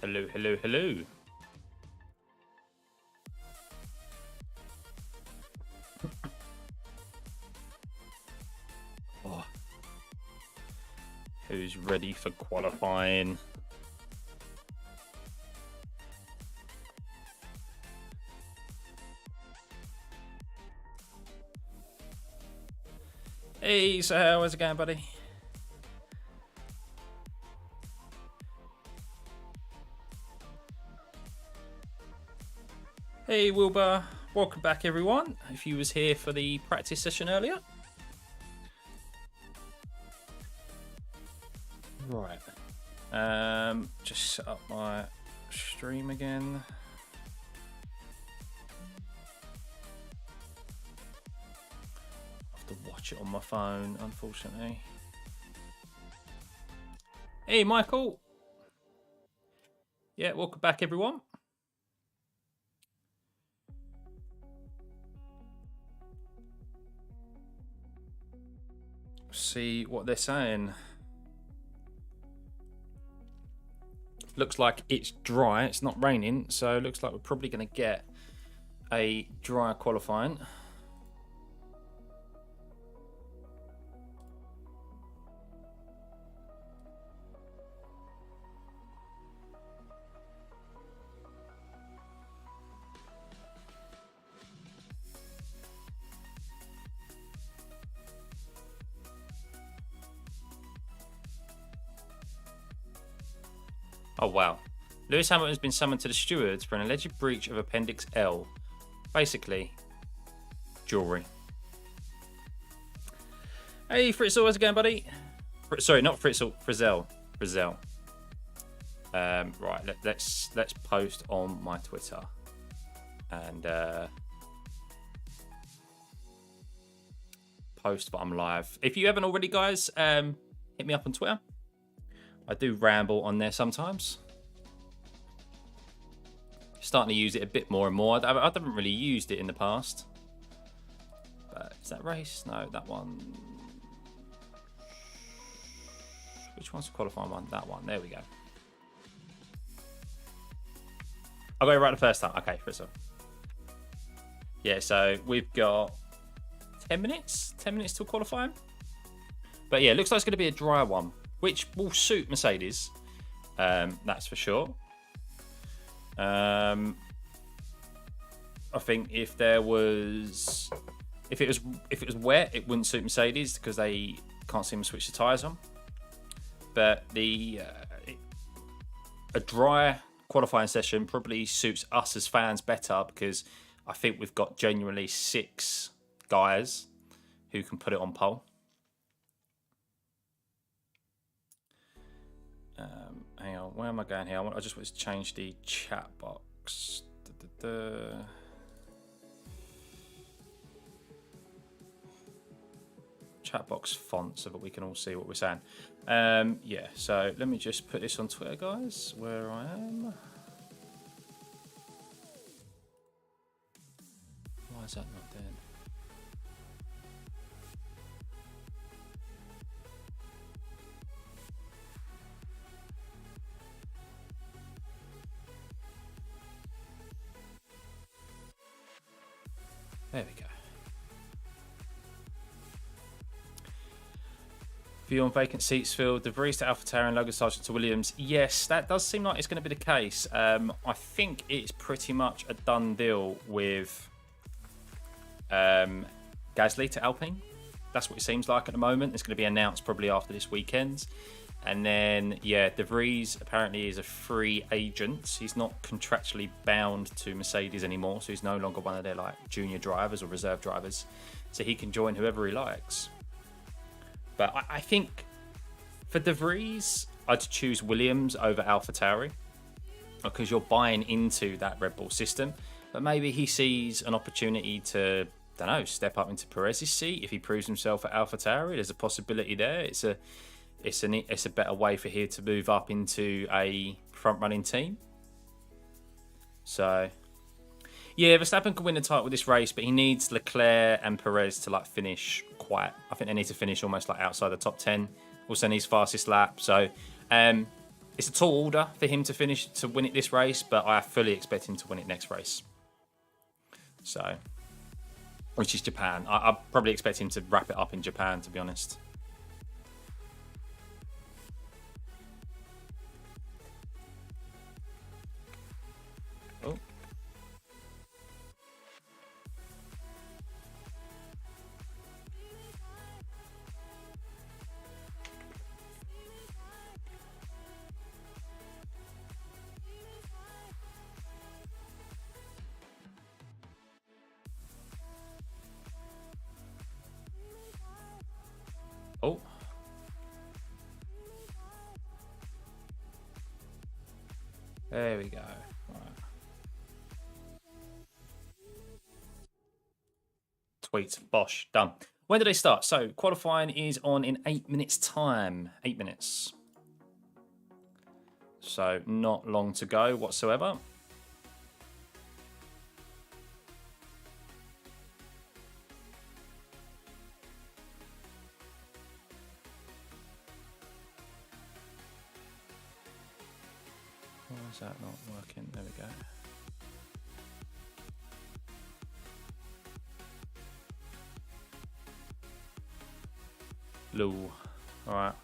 Hello, hello, hello. Oh. Who's ready for qualifying? Hey, so how's it going, buddy? Hey Wilbur, welcome back everyone. If you was here for the practice session earlier. Right. Just set up my stream again. I have to watch it on my phone, unfortunately. Hey Michael. Yeah, welcome back everyone. See what they're saying. Looks like it's dry. It's not raining, so it looks like we're probably going to get a dry qualifying. Oh wow. Lewis Hamilton has been summoned to the stewards for an alleged breach of Appendix L. Basically, jewellery. Hey Fritzl, how's it going, buddy? Sorry, not Fritzl, Frizzell. Right, let's post on my Twitter. And post that I'm live. If you haven't already, guys, hit me up on Twitter. I do ramble on there sometimes. Starting to use it a bit more and more. I haven't really used it in the past. But is that race? No, that one. Which one's the qualifying one? That one. There we go. I'll go right the first time. Okay, first one. Yeah, so we've got 10 minutes. 10 minutes till qualifying. But yeah, it looks like it's going to be a dry one, which will suit Mercedes, that's for sure. I think if it was wet, it wouldn't suit Mercedes because they can't seem to switch the tyres on. But a dry qualifying session probably suits us as fans better because I think we've got genuinely 6 guys who can put it on pole. Hang on, where am I going here? I just want to change the chat box. Chat box font so that we can all see what we're saying. Yeah, so let me just put this on Twitter, guys, where I am. Why is that not there? There we go. View on vacant seats filled. De Vries to AlphaTauri and Logan Sargent to Williams. Yes, that does seem like it's going to be the case. I think it's pretty much a done deal with Gasly to Alpine. That's what it seems like at the moment. It's going to be announced probably after this weekend. And then, yeah, De Vries apparently is a free agent. He's not contractually bound to Mercedes anymore, so he's no longer one of their like junior drivers or reserve drivers. So he can join whoever he likes. But I think for De Vries, I'd choose Williams over AlphaTauri because you're buying into that Red Bull system. But maybe he sees an opportunity to, I don't know, step up into Perez's seat if he proves himself at AlphaTauri. There's a possibility there. It's a better way for him to move up into a front-running team. So, yeah, Verstappen can win the title with this race, but he needs Leclerc and Perez to like finish I think they need to finish almost like outside the top 10. Also needs fastest lap. So, it's a tall order for him to win it this race, but I fully expect him to win it next race. So, which is Japan. I probably expect him to wrap it up in Japan, to be honest. Oh. Oh. There we go. Right. Tweet. Bosh. Done. When do they start? So, qualifying is on in 8 minutes' time. 8 minutes. So, not long to go whatsoever. Why is that not working? There we go. Lol. Alright.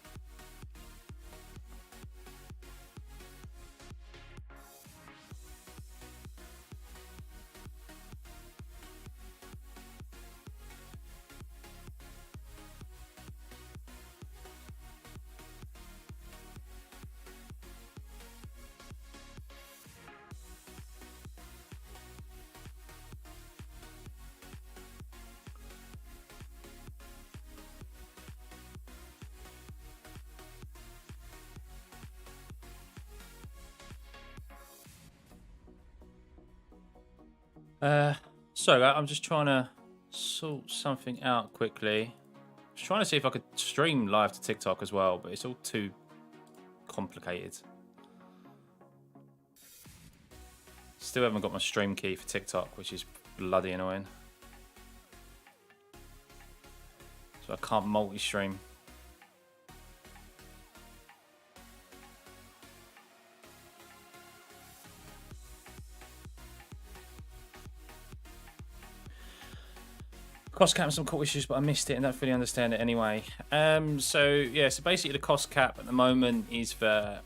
Sorry, I'm just trying to sort something out quickly. I was trying to see if I could stream live to TikTok as well, but it's all too complicated. Still haven't got my stream key for TikTok, which is bloody annoying. So I can't multi-stream. Cost cap, some cool issues, but I missed it and don't fully understand it anyway. So basically the cost cap at the moment is that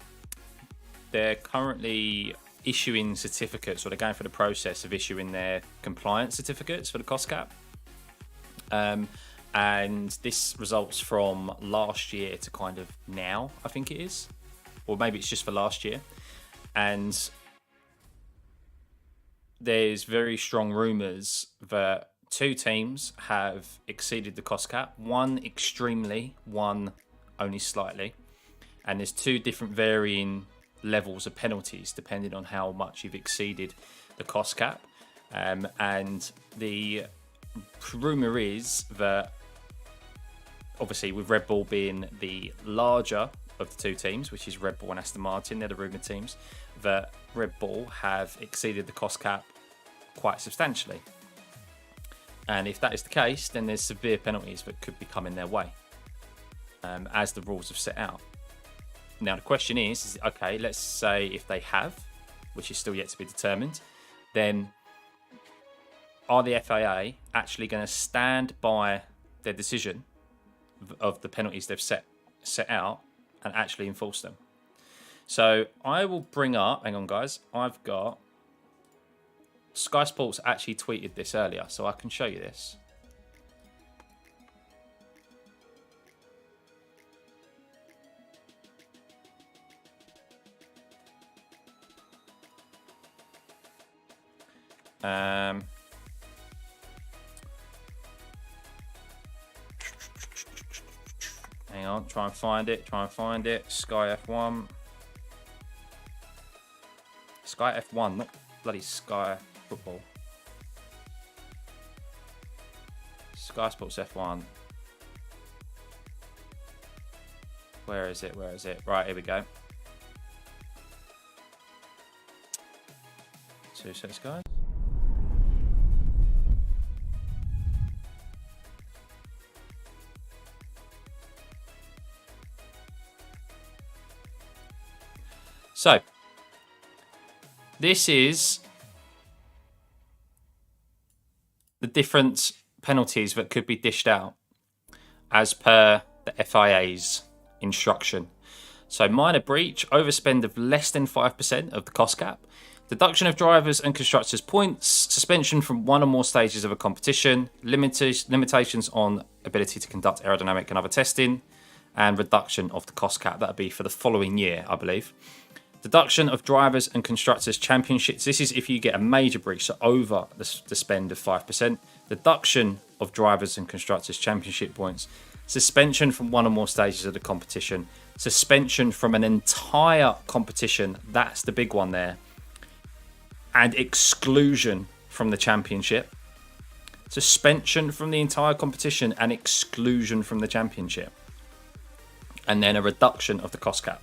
they're currently issuing certificates, or they're going through the process of issuing their compliance certificates for the cost cap. And this results from last year to kind of now, I think it is. Or maybe it's just for last year. And there's very strong rumours that 2 teams have exceeded the cost cap. One extremely, one only slightly. And there's 2 different varying levels of penalties depending on how much you've exceeded the cost cap. And the rumour is that, obviously with Red Bull being the larger of the 2 teams, which is Red Bull and Aston Martin, they're the rumoured teams, that Red Bull have exceeded the cost cap quite substantially. And if that is the case, then there's severe penalties that could be coming their way, as the rules have set out. Now, the question is, okay, let's say if they have, which is still yet to be determined, then are the FIA actually going to stand by their decision of the penalties they've set out and actually enforce them? So I will bring up, hang on guys, I've got Sky Sports actually tweeted this earlier, so I can show you this. Hang on, try and find it. Sky F1. Sky F1, not bloody Sky Football. Sky Sports F1. Where is it? Right, here we go. 2 seconds, guys. So, this is the different penalties that could be dished out as per the FIA's instruction. So, minor breach, overspend of less than 5% of the cost cap, deduction of drivers and constructors' points, suspension from one or more stages of a competition, limitations on ability to conduct aerodynamic and other testing, and reduction of the cost cap. That would be for the following year, I believe. Deduction of drivers and constructors' championships. This is if you get a major breach, so over the spend of 5%. Deduction of drivers and constructors' championship points. Suspension from one or more stages of the competition. Suspension from an entire competition. That's the big one there. And exclusion from the championship. Suspension from the entire competition and exclusion from the championship. And then a reduction of the cost cap.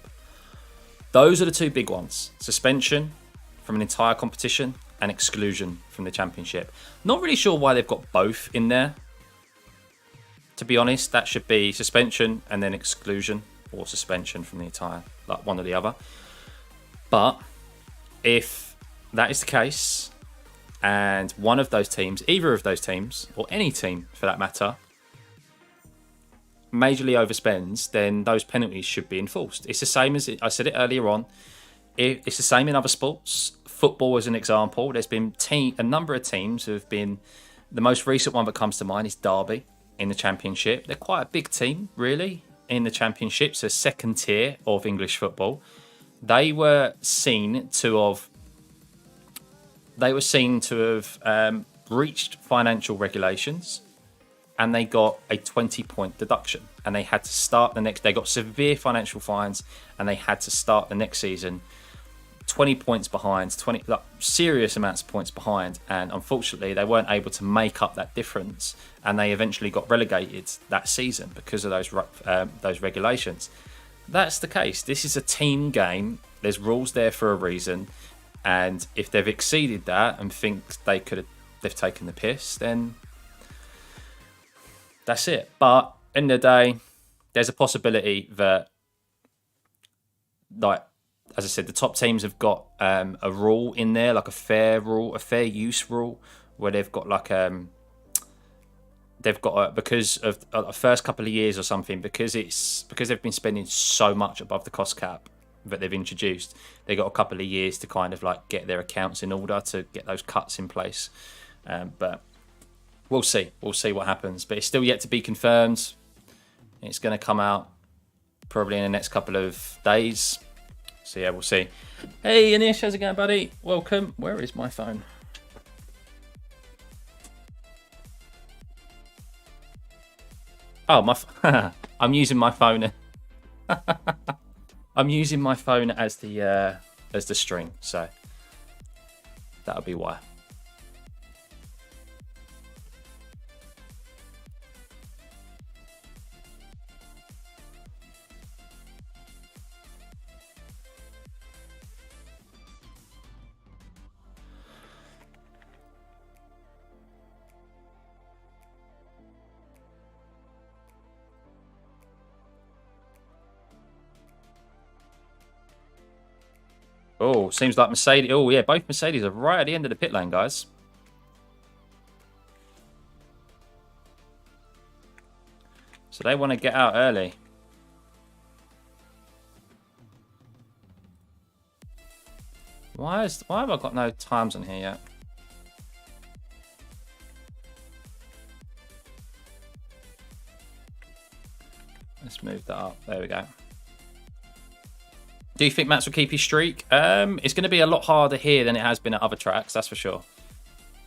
Those are the two big ones. Suspension from an entire competition and exclusion from the championship. Not really sure why they've got both in there. To be honest, that should be suspension and then exclusion, or suspension from the entire, like one or the other. But if that is the case, and one of those teams, either of those teams, or any team for that matter, majorly overspends, then those penalties should be enforced. It's the same as I said it earlier on. It's the same in other sports. Football, as an example, there's been a number of teams who have been. The most recent one that comes to mind is Derby in the Championship. They're quite a big team, really, in the Championship, so second tier of English football. They were seen to have breached financial regulations. And they got a 20-point deduction, and they had to start the next. They got severe financial fines, and they had to start the next season 20 points behind, serious amounts of points behind. And unfortunately, they weren't able to make up that difference, and they eventually got relegated that season because of those regulations. That's the case. This is a team game. There's rules there for a reason, and if they've exceeded that and think they've taken the piss, then that's it. But in the day, there's a possibility that, like, as I said, the top teams have got a rule in there, like a fair use rule, where they've got like because of the first couple of years or something, because they've been spending so much above the cost cap that they've introduced, they got a couple of years to kind of like get their accounts in order to get those cuts in place. But we'll see what happens, but it's still yet to be confirmed. It's going to come out probably in the next couple of days. So yeah, we'll see. Hey Anish, how's it going, buddy? Welcome. Where is my phone? Oh, I'm using my phone. I'm using my phone as the string, so that'll be why. Oh, seems like Mercedes. Oh, yeah, both Mercedes are right at the end of the pit lane, guys. So they want to get out early. Why have I got no times on here yet? Let's move that up. There we go. Do you think Max will keep his streak? It's going to be a lot harder here than it has been at other tracks, that's for sure.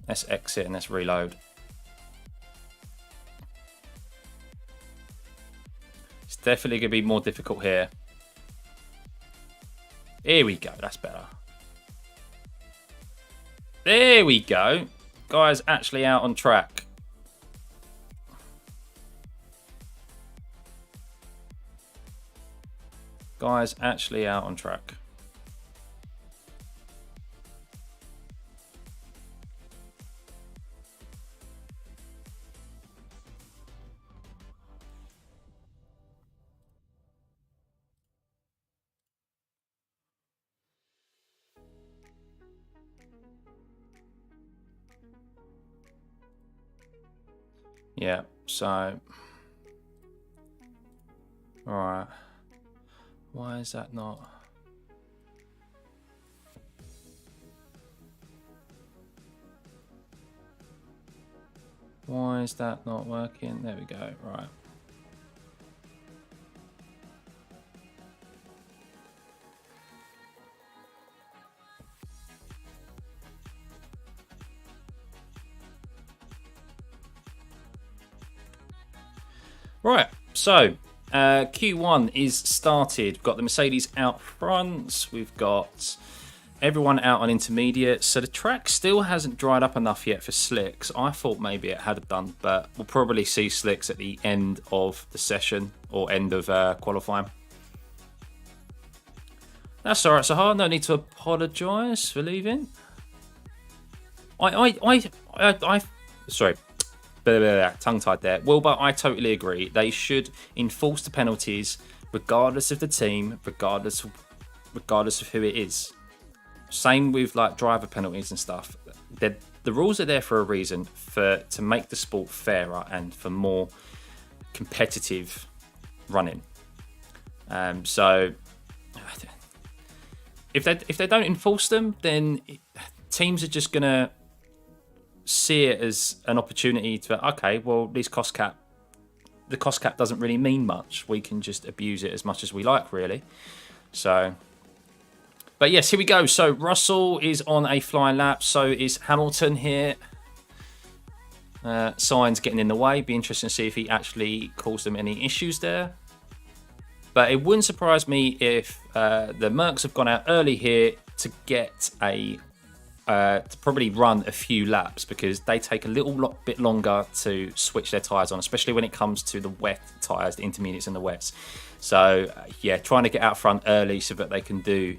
Let's exit and let's reload. It's definitely going to be more difficult here. Here we go, that's better. There we go. Guy's actually out on track. Guy's actually out on track. Yeah, so... Alright. Why is that not... Why is that not working? There we go, right. Right, so Q1 is started. We've got the Mercedes out front. We've got everyone out on intermediate. So the track still hasn't dried up enough yet for slicks. I thought maybe it had done, but we'll probably see slicks at the end of the session or end of qualifying. That's all right, Sahar. No need to apologise for leaving. Sorry. Tongue-tied there. Well, but I totally agree. They should enforce the penalties regardless of the team, regardless of who it is. Same with like driver penalties and stuff. The rules are there for a reason, to make the sport fairer and for more competitive running. So if they don't enforce them, then teams are just gonna see it as an opportunity to, okay, well, the cost cap doesn't really mean much. We can just abuse it as much as we like, really. So, but yes, here we go. So Russell is on a flying lap. So is Hamilton here. Signs getting in the way. Be interesting to see if he actually caused them any issues there. But it wouldn't surprise me if the Mercs have gone out early here to get to probably run a few laps, because they take a little bit longer to switch their tyres on, especially when it comes to the wet tyres, the intermediates and the wets. So yeah, trying to get out front early so that they can do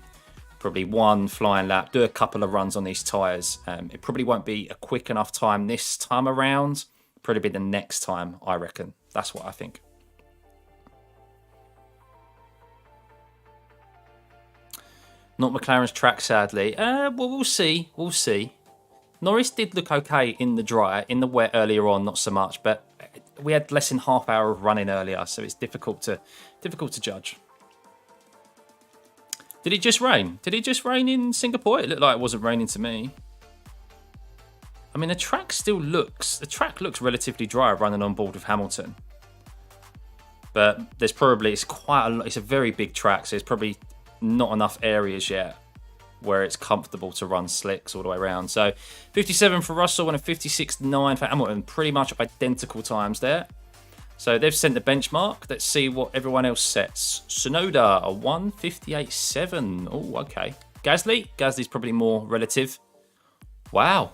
probably one flying lap, do a couple of runs on these tyres. It probably won't be a quick enough time this time around. Probably be the next time, I reckon. That's what I think. Not McLaren's track, sadly. Well, we'll see. We'll see. Norris did look okay in the dry, in the wet earlier on, not so much. But we had less than half hour of running earlier, so it's difficult to judge. Did it just rain? Did it just rain in Singapore? It looked like it wasn't raining to me. I mean, the track looks relatively dry running on board with Hamilton. But there's probably, it's a very big track, so there's probably not enough areas yet where it's comfortable to run slicks all the way around. So 57 for Russell and a 56.9 for Hamilton. Pretty much identical times there. So they've sent the benchmark. Let's see what everyone else sets. Tsunoda, a 1:58.7. Oh, okay. Gasly's probably more relative. Wow.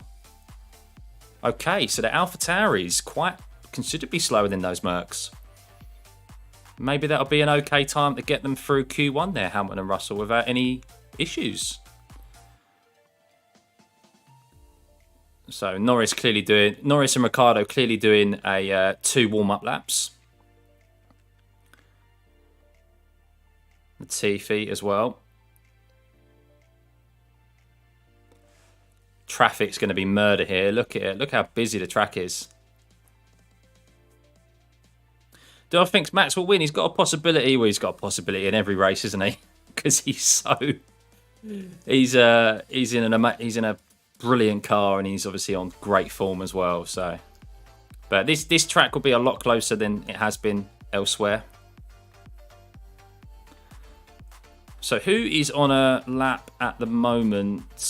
Okay, so the AlphaTauri's quite considerably slower than those Mercs. Maybe that'll be an okay time to get them through Q1 there, Hamilton and Russell, without any issues. So Norris and Ricciardo clearly doing a 2 warm-up laps. Latifi as well. Traffic's going to be murder here. Look at it. Look how busy the track is. Do I think Max will win? He's got a possibility. Well, he's got a possibility in every race, isn't he? Because he's in a brilliant car, and he's obviously on great form as well. So, but this track will be a lot closer than it has been elsewhere. So, who is on a lap at the moment?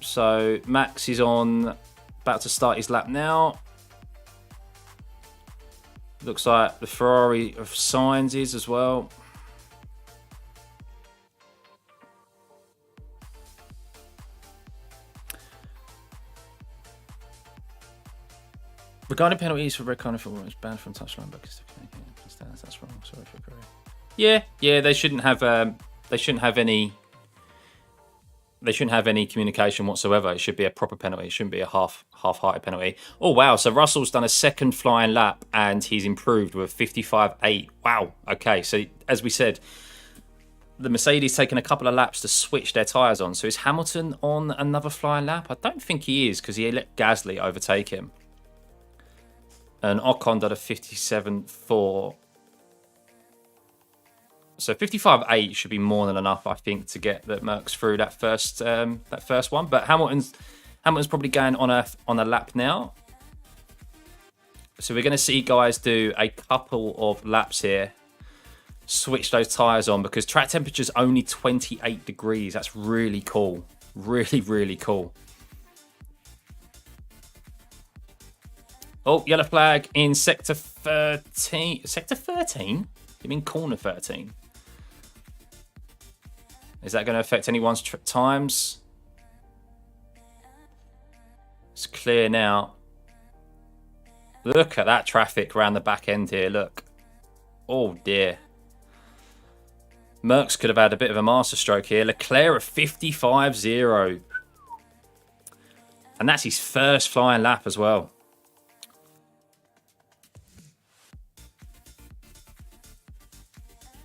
So Max is about to start his lap now. Looks like the Ferrari of Sainz is as well. Regarding penalties for red card for was banned from touchline, but that's wrong. Sorry for Korea. Yeah, they shouldn't have any. They shouldn't have any communication whatsoever. It should be a proper penalty. It shouldn't be a half-hearted penalty. Oh, wow. So Russell's done a second flying lap and he's improved with 55.8. Wow. Okay. So as we said, the Mercedes taking a couple of laps to switch their tyres on. So is Hamilton on another flying lap? I don't think he is, because he let Gasly overtake him. And Ocon did a 57.4. So 55.8 should be more than enough, I think, to get the Mercs through that first one. But Hamilton's probably going on a lap now. So we're going to see guys do a couple of laps here. Switch those tyres on, because track temperature is only 28 degrees. That's really cool. Really, really cool. Oh, yellow flag in sector 13. Sector 13? You mean corner 13? Is that going to affect anyone's times? It's clear now. Look at that traffic around the back end here. Look. Oh, dear. Mercs could have had a bit of a masterstroke here. Leclerc at 55.0. And that's his first flying lap as well.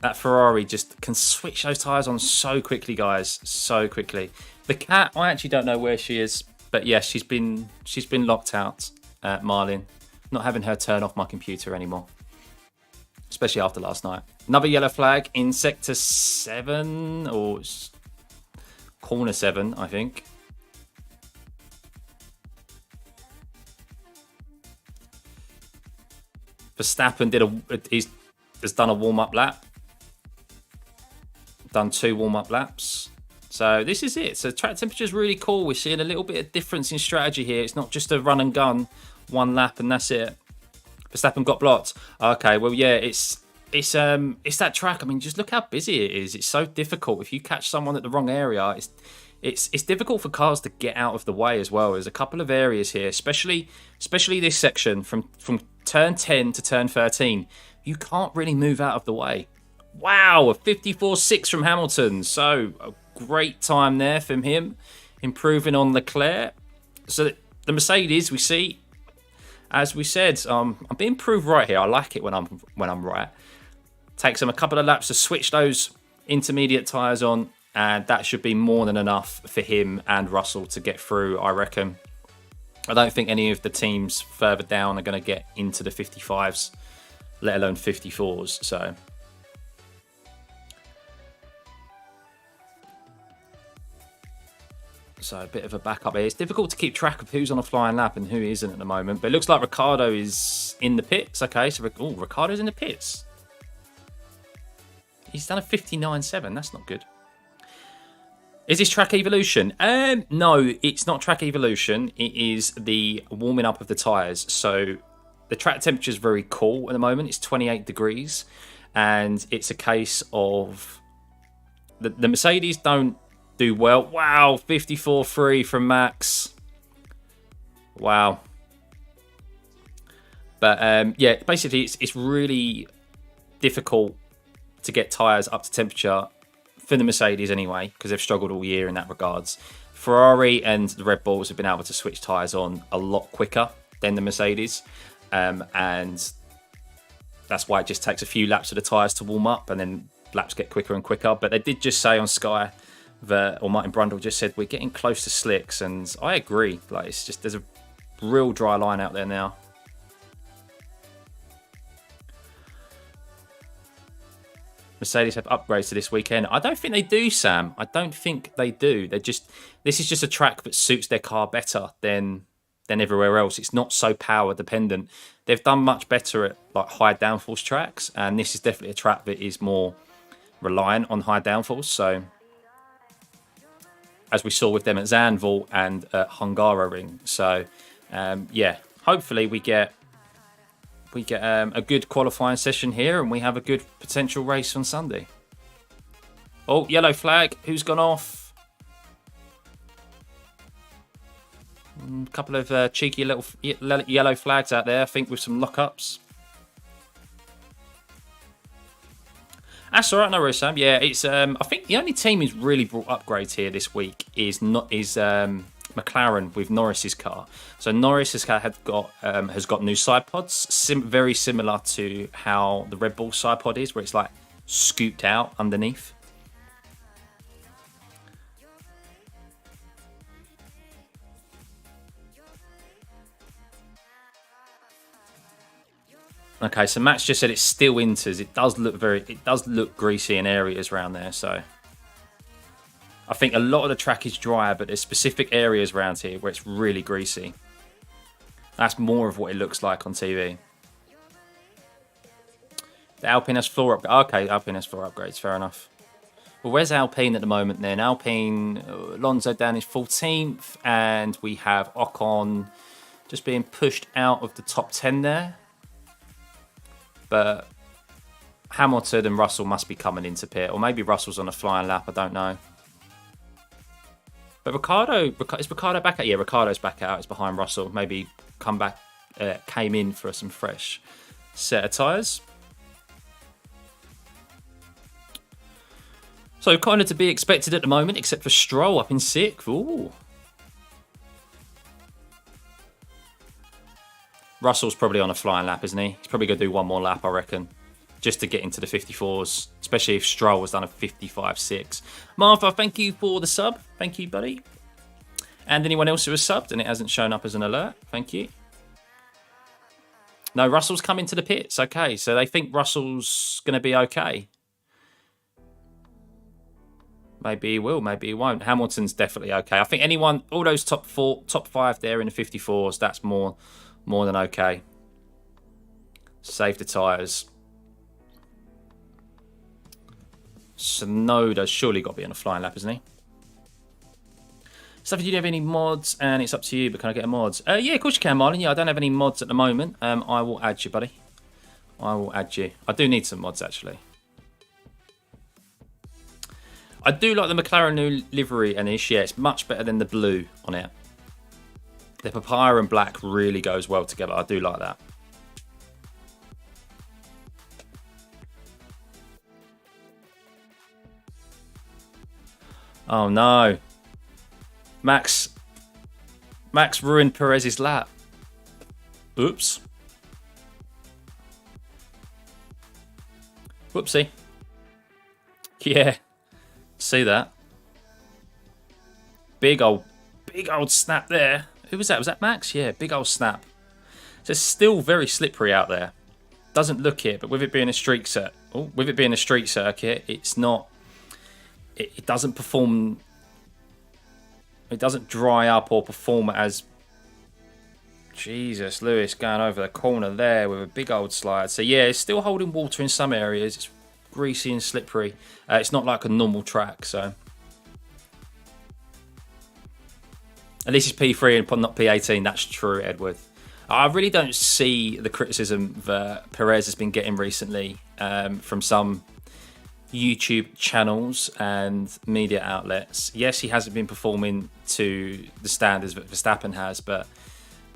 That Ferrari just can switch those tyres on so quickly, guys. So quickly. The cat, I actually don't know where she is. But yes, she's been locked out at Marlin. Not having her turn off my computer anymore. Especially after last night. Another yellow flag in sector 7, or corner 7, I think. Verstappen has done a warm-up lap. Done 2 warm-up laps. So this is it. So track temperature is really cool. We're seeing a little bit of difference in strategy here. It's not just a run and gun, 1 lap and that's it. Verstappen got blocked. Okay, well, yeah, it's that track. I mean, just look how busy it is. It's so difficult. If you catch someone at the wrong area, it's difficult for cars to get out of the way as well. There's a couple of areas here, especially this section from turn 10 to turn 13. You can't really move out of the way. Wow, a 54.6 from Hamilton. So a great time there from him, improving on Leclerc. So the Mercedes, we see, as we said, I'm being proved right here. I like it when I'm right. Takes them a couple of laps to switch those intermediate tyres on, and that should be more than enough for him and Russell to get through, I reckon. I don't think any of the teams further down are going to get into the 55s, let alone 54s. So a bit of a backup here. It's difficult to keep track of who's on a flying lap and who isn't at the moment. But it looks like Ricciardo is in the pits. Okay, so Ricciardo's in the pits. He's done a 59.7. That's not good. Is this track evolution? No, it's not track evolution. It is the warming up of the tyres. So the track temperature is very cool at the moment. It's 28 degrees. And it's a case of the Mercedes don't do well. Wow, 54.3 from Max. Wow. But yeah, basically it's really difficult to get tyres up to temperature for the Mercedes anyway, because they've struggled all year in that regards. Ferrari and the Red Bulls have been able to switch tyres on a lot quicker than the Mercedes, and that's why it just takes a few laps of the tyres to warm up, and then laps get quicker and quicker. But they did just say on Sky that, or Martin Brundle just said, we're getting close to slicks, and I agree. Like, it's just, there's a real dry line out there now. Mercedes have upgrades to this weekend. I don't think they do, Sam. I don't think they do. This is just a track that suits their car better than everywhere else. It's not so power dependent. They've done much better at like high downforce tracks, and this is definitely a track that is more reliant on high downforce. So, as we saw with them at Zandvoort and at Hungaroring. So, yeah, hopefully we get a good qualifying session here, and we have a good potential race on Sunday. Oh, yellow flag. Who's gone off? A couple of cheeky little yellow flags out there, I think, with some lockups. That's all right, no worries, Sam. Yeah, it's. I think the only team who's really brought upgrades here this week is McLaren with Norris's car. So Norris's car has got new side pods, very similar to how the Red Bull side pod is, where it's like scooped out underneath. Okay, so Max just said it's still inters. It does look greasy in areas around there. So I think a lot of the track is dry, but there's specific areas around here where it's really greasy. That's more of what it looks like on TV. The Alpine has floor upgrades. Okay, Alpine has floor upgrades. Fair enough. Well, where's Alpine at the moment then? Alpine, Alonso down is 14th, and we have Ocon just being pushed out of the top 10 there. But Hamilton and Russell must be coming into pit, or maybe Russell's on a flying lap. I don't know. But is Ricciardo back out? Yeah, Ricciardo's back out. It's behind Russell. Maybe come back, came in for some fresh set of tyres. So kind of to be expected at the moment, except for Stroll up in 6th. Ooh. Russell's probably on a flying lap, isn't he? He's probably going to do one more lap, I reckon, just to get into the 54s, especially if Stroll has done a 55.6. Martha, thank you for the sub. Thank you, buddy. And anyone else who has subbed and it hasn't shown up as an alert, thank you. No, Russell's coming to the pits. Okay, so they think Russell's going to be okay. Maybe he will, maybe he won't. Hamilton's definitely okay. I think anyone, all those top 5 there in the 54s, that's more than okay. Save the tyres. Sonoda's surely got to be on a flying lap, isn't he? So, do you have any mods? And it's up to you, but can I get a mods? Yeah, of course you can, Marlon. Yeah, I don't have any mods at the moment. I will add you, buddy. I will add you. I do need some mods, actually. I do like the McLaren new livery, and yeah, it's much better than the blue on it. The papaya and black really goes well together. I do like that. Oh no. Max ruined Perez's lap. Oops. Whoopsie. Yeah. See that? Big old snap there. Who was that? Was that Max? Yeah, big old snap. So it's still very slippery out there. Doesn't look it, but with it being a street circuit, it's not. It doesn't perform. It doesn't dry up or perform as. Jesus, Lewis going over the corner there with a big old slide. So yeah, it's still holding water in some areas. It's greasy and slippery. It's not like a normal track, so. At least it's P3 and not P18. That's true, Edward. I really don't see the criticism that Perez has been getting recently from some YouTube channels and media outlets. Yes, he hasn't been performing to the standards that Verstappen has, but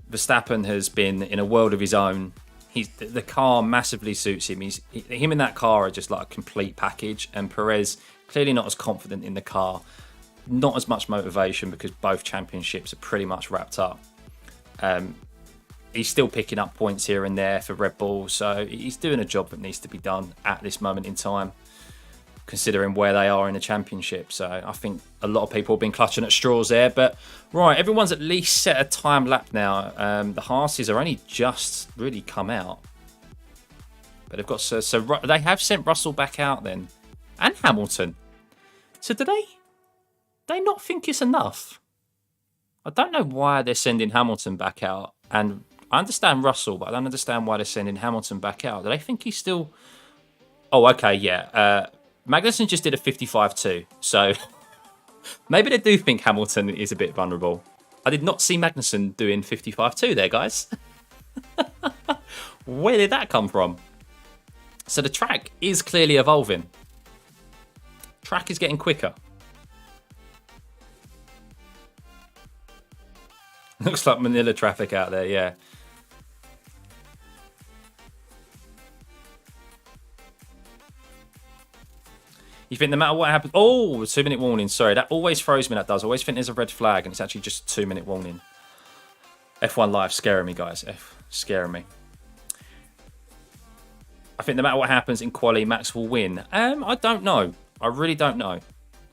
Verstappen has been in a world of his own. The car massively suits him. Him and that car are just like a complete package, and Perez clearly not as confident in the car. Not as much motivation because both championships are pretty much wrapped up. He's still picking up points here and there for Red Bull, so he's doing a job that needs to be done at this moment in time, considering where they are in the championship. So I think a lot of people have been clutching at straws there. But right, everyone's at least set a time lap now. The Haas's are only just really come out, but they've got so they have sent Russell back out then, and Hamilton. So do they not think it's enough? I don't know why they're sending Hamilton back out, and I understand Russell, but I don't understand why they're sending Hamilton back out. Do they think he's still? Oh, okay, yeah. Magnussen just did a 55.2, so maybe they do think Hamilton is a bit vulnerable. I did not see Magnussen doing 55.2 there, guys. Where did that come from? So the track is clearly evolving. Track is getting quicker. Looks like Manila traffic out there, yeah. You think no matter what happens... Oh, 2-minute warning. Sorry, that always throws me, that does. I always think there's a red flag, and it's actually just a 2-minute warning. F1 Live scaring me, guys. Scaring me. I think no matter what happens in quali, Max will win. I don't know. I really don't know.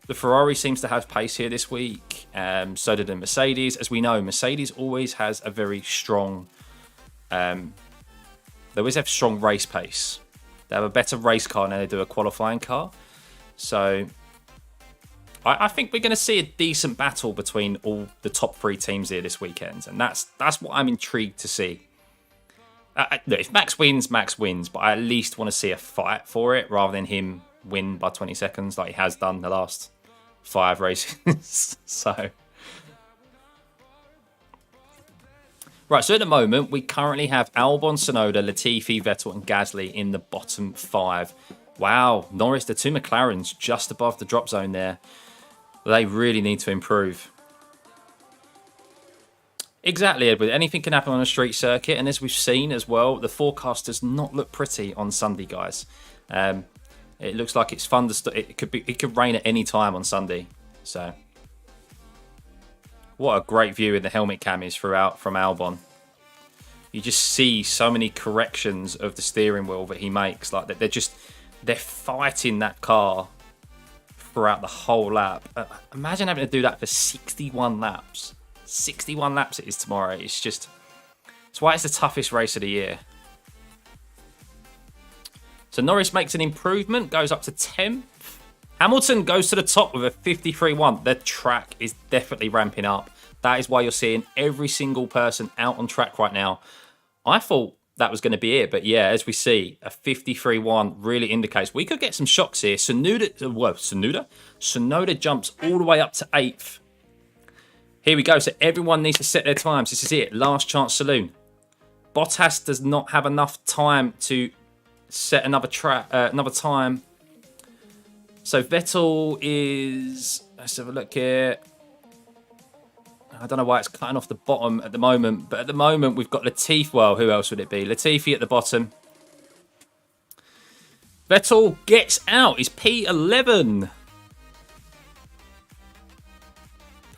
The Ferrari seems to have pace here this week. So did the Mercedes. As we know, Mercedes always has a very strong They always have strong race pace. They have a better race car than they do a qualifying car. So I think we're going to see a decent battle between all the top 3 teams here this weekend. And that's what I'm intrigued to see. Look, if Max wins, Max wins. But I at least want to see a fight for it rather than him win by 20 seconds like he has done the last 5 races. So... Right, so at the moment, we currently have Albon, Tsunoda, Latifi, Vettel and Gasly in the bottom 5. Wow, Norris, the 2 McLarens just above the drop zone there. They really need to improve. Exactly, Edward. Anything can happen on a street circuit, and as we've seen as well, the forecast does not look pretty on Sunday, guys. It looks like it's thunderstorm. It could rain at any time on Sunday. So... What a great view in the helmet cam is throughout from Albon. You just see so many corrections of the steering wheel that he makes. Like that, they're fighting that car throughout the whole lap. Imagine having to do that for 61 laps. 61 laps it is tomorrow. It's why it's the toughest race of the year. So Norris makes an improvement, goes up to 10th. Hamilton goes to the top with a 53.1. The track is definitely ramping up. That is why you're seeing every single person out on track right now. I thought that was going to be it, but yeah, as we see, a 53.1 really indicates we could get some shocks here. Tsunoda jumps all the way up to 8th. Here we go. So everyone needs to set their times. This is it. Last chance saloon. Bottas does not have enough time to set another time. So Vettel is... Let's have a look here. I don't know why it's cutting off the bottom at the moment. But at the moment, we've got Latifi. Well, who else would it be? Latifi at the bottom. Vettel gets out. He's P11.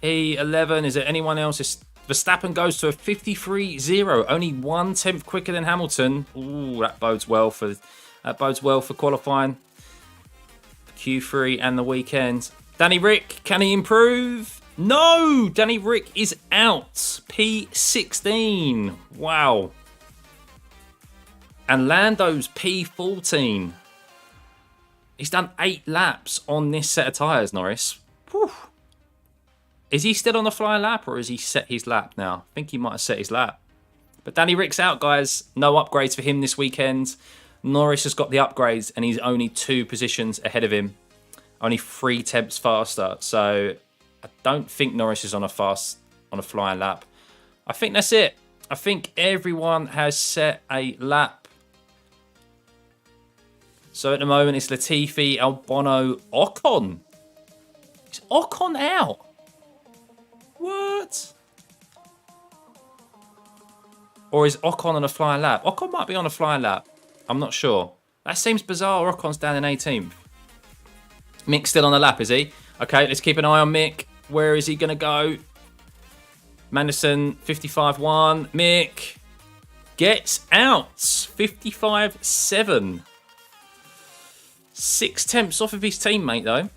P11. Is there anyone else? Verstappen goes to a 53.0. Only 1/10 quicker than Hamilton. Ooh, that bodes well for qualifying. Q3 and the weekend. Danny Rick, can he improve? No! Danny Rick is out. P16. Wow. And Lando's P14. He's done 8 laps on this set of tyres, Norris. Whew. Is he still on the flying lap or has he set his lap now? I think he might have set his lap. But Danny Rick's out, guys. No upgrades for him this weekend. Norris has got the upgrades and he's only 2 positions ahead of him. Only 3 tenths faster. So I don't think Norris is on a flying lap. I think that's it. I think everyone has set a lap. So at the moment it's Latifi, Albon, Ocon. Is Ocon out? What? Or is Ocon on a flying lap? Ocon might be on a flying lap. I'm not sure. That seems bizarre. Ocon's down in 18th. Mick's still on the lap, is he? Okay, let's keep an eye on Mick. Where is he going to go? Manderson, 55.1. Mick gets out. 55.7. 6 tenths off of his teammate, though.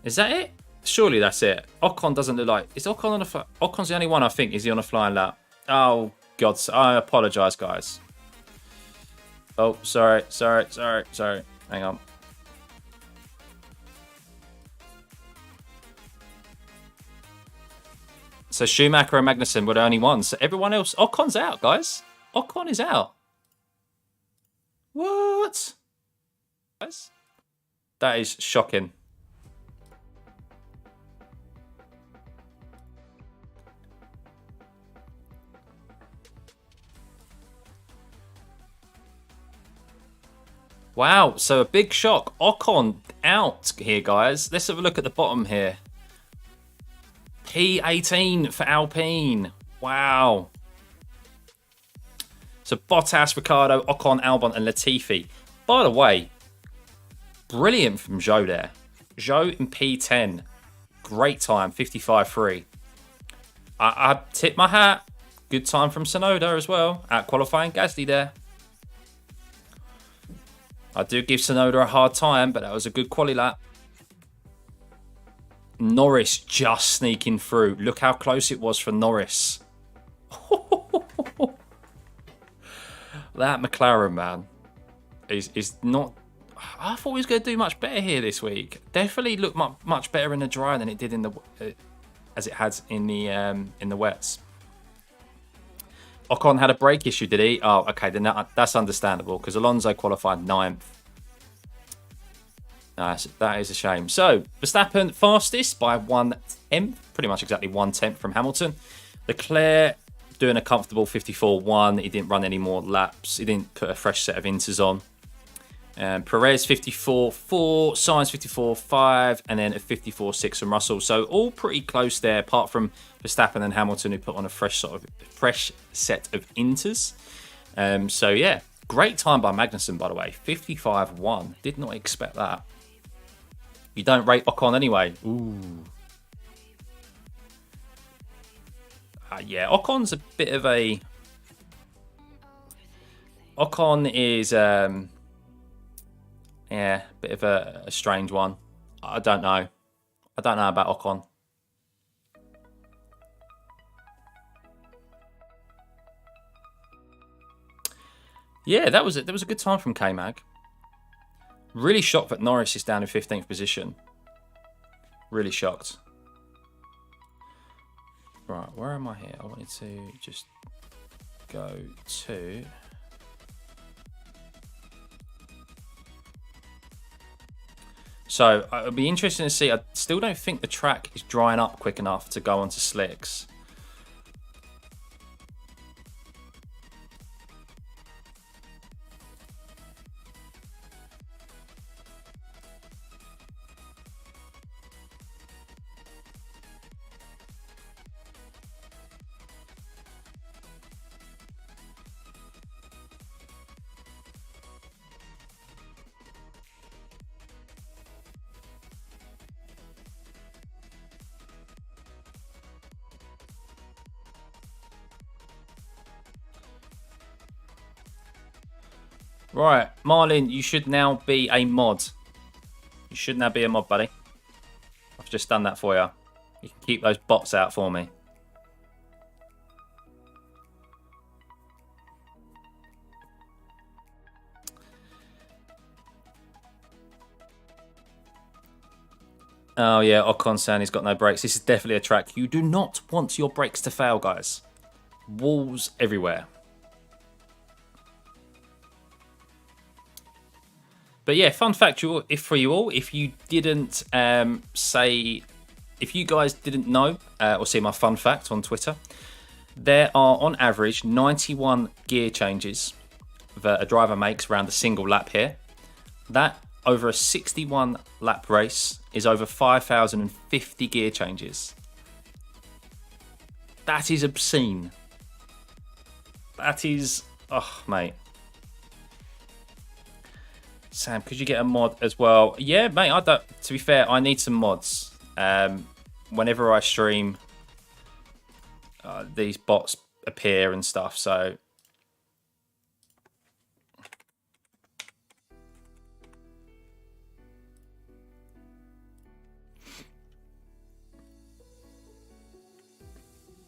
Is that it? Surely that's it. Ocon doesn't look like... Is Ocon on a... Ocon's the only one, I think. Is he on a flying lap? Oh, God. I apologise, guys. Oh, sorry. Hang on. So Schumacher and Magnussen were the only ones. So everyone else... Ocon's out, guys. Ocon is out. What? That is shocking. Wow, so a big shock. Ocon out here, guys. Let's have a look at the bottom here. P18 for Alpine. Wow. So Bottas, Ricciardo, Ocon, Albon and Latifi. By the way, brilliant from Zhou there. Zhou in P10. Great time, 55.3. I tip my hat. Good time from Tsunoda as well. Out qualifying Gasly there. I do give Tsunoda a hard time, but that was a good quali lap. Norris just sneaking through. Look how close it was for Norris. That McLaren, man, is not... I thought he was going to do much better here this week. Definitely looked much better in the dry than it did in the as it has in the wets. Ocon had a brake issue, did he? Oh, okay, then that's understandable because Alonso qualified 9th. That is a shame. So Verstappen fastest by 1/10, pretty much exactly 1/10 from Hamilton. Leclerc doing a comfortable 54.1. He didn't run any more laps. He didn't put a fresh set of inters on. Perez 54.4, Sainz 54.5, and then a 54.6 from Russell. So all pretty close there, apart from Verstappen and Hamilton, who put on a fresh set of inters. So yeah, great time by Magnussen, by the way, 55.1. Did not expect that. You don't rate Ocon anyway. Ooh. Yeah, Ocon's a bit of a... Ocon is, yeah, a bit of a strange one. I don't know. I don't know about Ocon. Yeah, that was a good time from K-Mag. Really shocked that Norris is down in 15th position. Really shocked. Right, where am I here? I wanted to just go to... So it'll be interesting to see. I still don't think the track is drying up quick enough to go onto slicks. Right, Marlin, you should now be a mod. You should now be a mod, buddy. I've just done that for you. You can keep those bots out for me. Oh yeah, Ocon saying he's got no brakes. This is definitely a track you do not want your brakes to fail, guys. Walls everywhere. But yeah, fun fact for you all, if you didn't if you guys didn't know or see my fun fact on Twitter, there are on average 91 gear changes that a driver makes around a single lap here. That over a 61 lap race is over 5,050 gear changes. That is obscene. That is, oh mate. Sam, could you get a mod as well? Yeah, mate, I don't. To be fair, I need some mods. Whenever I stream, these bots appear and stuff, so...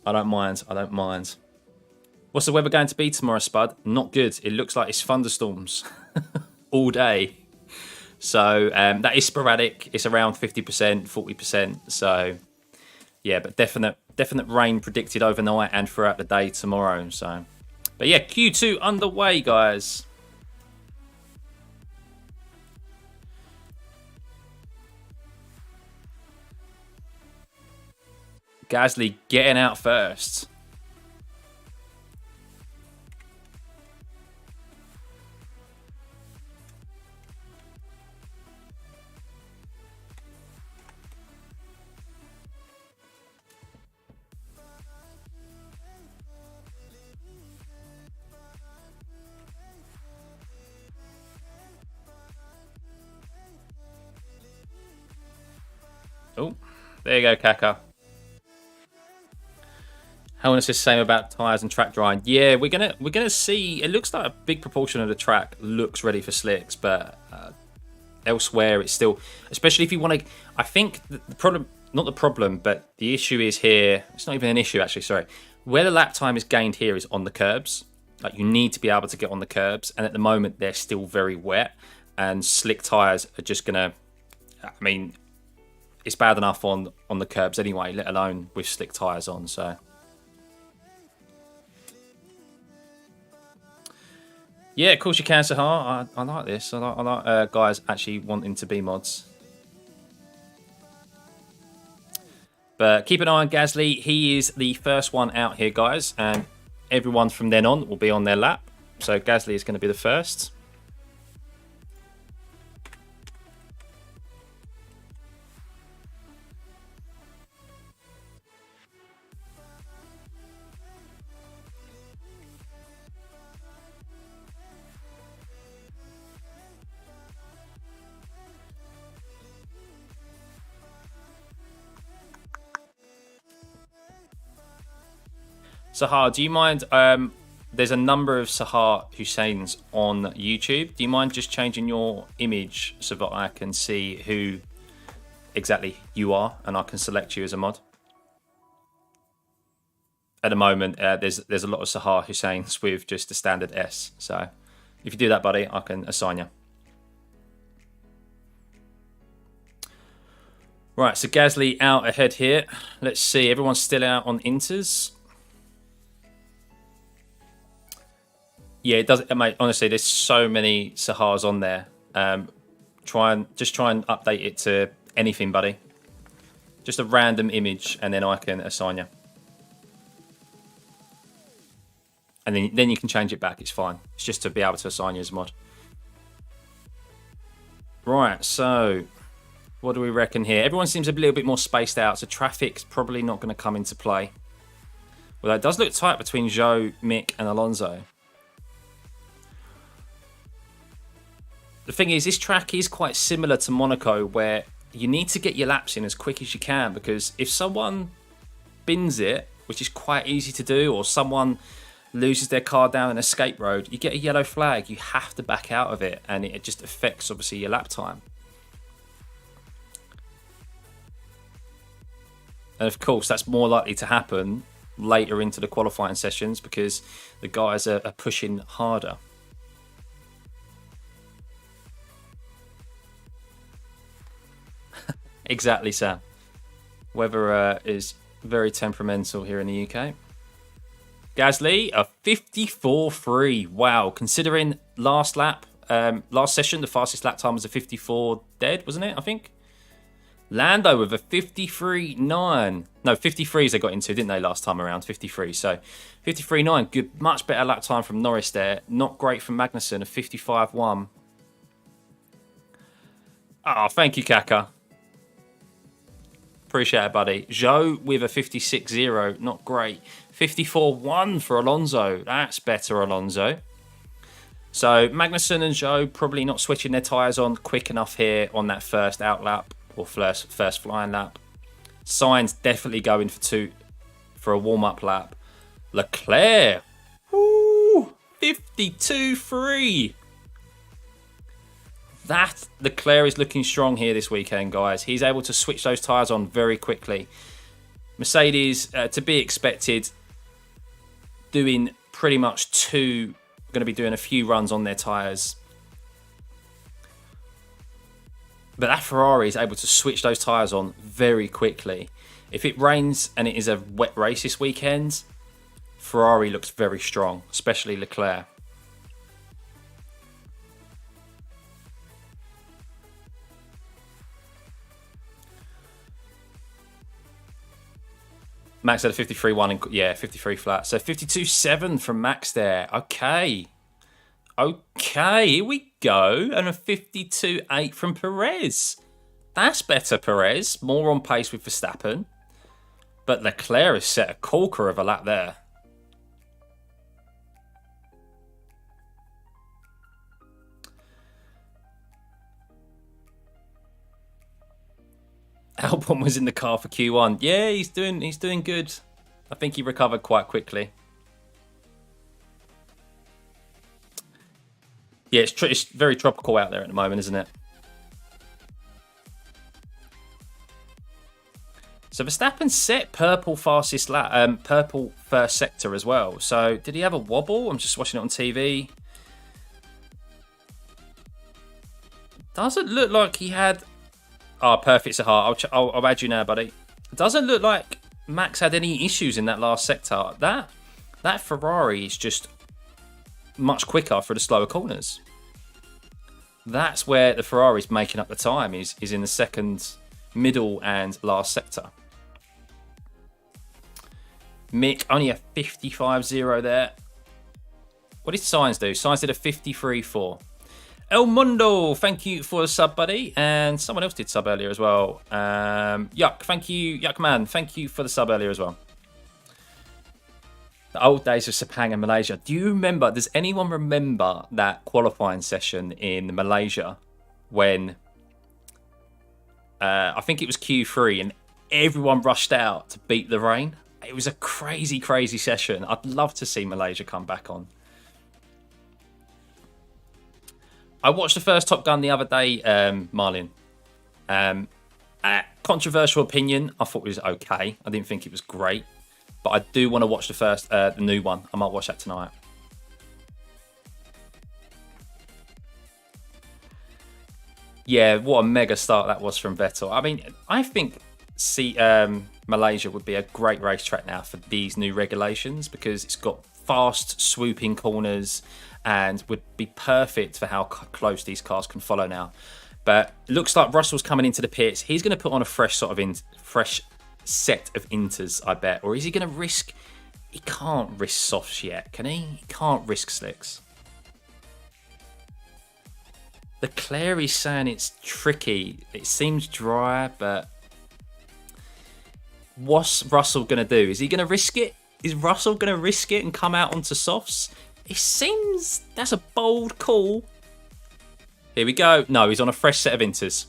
I don't mind. I don't mind. What's the weather going to be tomorrow, Spud? Not good. It looks like it's thunderstorms all day. So that is sporadic. It's around 50%, 40%. So yeah, but definite rain predicted overnight and throughout the day tomorrow. So, but yeah, Q2 underway, guys. Gasly getting out first. Oh, there you go, Kaka. How is this same about tyres and track drying? Yeah, we're gonna see. It looks like a big proportion of the track looks ready for slicks, but elsewhere it's still, especially if you want to. I think the problem not the problem, but the issue is here. It's not even an issue, actually. Sorry. Where the lap time is gained here is on the curbs. Like, you need to be able to get on the curbs, and at the moment they're still very wet, and slick tires are just gonna. I mean, it's bad enough on the curbs anyway, let alone with slick tires on. So. Yeah, of course you can, Sahar. I like this. I like guys actually wanting to be mods. But keep an eye on Gasly. He is the first one out here, guys. And everyone from then on will be on their lap. So Gasly is going to be the first. Sahar, do you mind? There's a number of Sahar Husseins on YouTube. Do you mind just changing your image so that I can see who exactly you are and I can select you as a mod? At the moment, there's a lot of Sahar Husseins with just the standard S. So if you do that, buddy, I can assign you. Right, so Gasly out ahead here. Let's see, everyone's still out on Inters. Yeah, it does, mate. Honestly, there's so many Sahars on there. Try and update it to anything, buddy. Just a random image, and then I can assign you. And then you can change it back. It's fine. It's just to be able to assign you as a mod. Right. So, what do we reckon here? Everyone seems a little bit more spaced out, so traffic's probably not going to come into play. Well, it does look tight between Zhou, Mick, and Alonso. The thing is, this track is quite similar to Monaco, where you need to get your laps in as quick as you can, because if someone bins it, which is quite easy to do, or someone loses their car down an escape road, you get a yellow flag. You have to back out of it, and it just affects, obviously, your lap time. And of course, that's more likely to happen later into the qualifying sessions because the guys are pushing harder. Exactly, Sam. Weather is very temperamental here in the UK. Gasly, a 54.3. Wow, considering last session, the fastest lap time was a 54 dead, wasn't it, I think? Lando with a 53.9. No, 53s they got into, didn't they, last time around? 53. So 53.9, good, much better lap time from Norris there. Not great from Magnussen, a 55.1. Oh, thank you, Kaka. Appreciate it, buddy. Zhou with a 56.0, not great. 54.1 for Alonso. That's better, Alonso. So Magnussen and Zhou probably not switching their tyres on quick enough here on that first out lap or first flying lap. Sainz definitely going for a warm-up lap. Leclerc, woo, 52.3. That Leclerc is looking strong here this weekend, guys. He's able to switch those tyres on very quickly. Mercedes, to be expected, doing pretty much going to be doing a few runs on their tyres. But that Ferrari is able to switch those tyres on very quickly. If it rains and it is a wet race this weekend, Ferrari looks very strong, especially Leclerc. Max had a 53.1, yeah, 53 flat. So 52.7 from Max there. Okay, here we go. And a 52.8 from Perez. That's better, Perez. More on pace with Verstappen. But Leclerc has set a corker of a lap there. Albon was in the car for Q1. Yeah, he's doing good. I think he recovered quite quickly. Yeah, it's very tropical out there at the moment, isn't it? So Verstappen set purple fastest lap, purple first sector as well. So did he have a wobble? I'm just watching it on TV. Doesn't look like he had. Oh, perfect, Sahar. I'll add you now, buddy. It doesn't look like Max had any issues in that last sector. That Ferrari is just much quicker for the slower corners. That's where the Ferrari's making up the time, is in the second, middle and last sector. Mick, only a 55.0 there. What did Sainz do? Sainz did a 53.4. El Mundo, thank you for the sub, buddy. And someone else did sub earlier as well. Yuck, thank you. Yuck Man, thank you for the sub earlier as well. The old days of Sepang and Malaysia. Do you remember, does anyone remember that qualifying session in Malaysia when I think it was Q3 and everyone rushed out to beat the rain? It was a crazy, crazy session. I'd love to see Malaysia come back on. I watched the first Top Gun the other day, Marlin. Controversial opinion, I thought it was okay. I didn't think it was great. But I do want to watch the new one. I might watch that tonight. Yeah, what a mega start that was from Vettel. I mean, I think Malaysia would be a great racetrack now for these new regulations because it's got fast swooping corners and would be perfect for how close these cars can follow now. But it looks like Russell's coming into the pits. He's going to put on a fresh set of inters, I bet. Or is he going to risk... He can't risk softs yet, can he? He can't risk slicks. Leclerc is saying it's tricky. It seems dry, but... What's Russell going to do? Is he going to risk it? Is Russell going to risk it and come out onto softs? It seems that's a bold call. Here we go. No, he's on a fresh set of inters.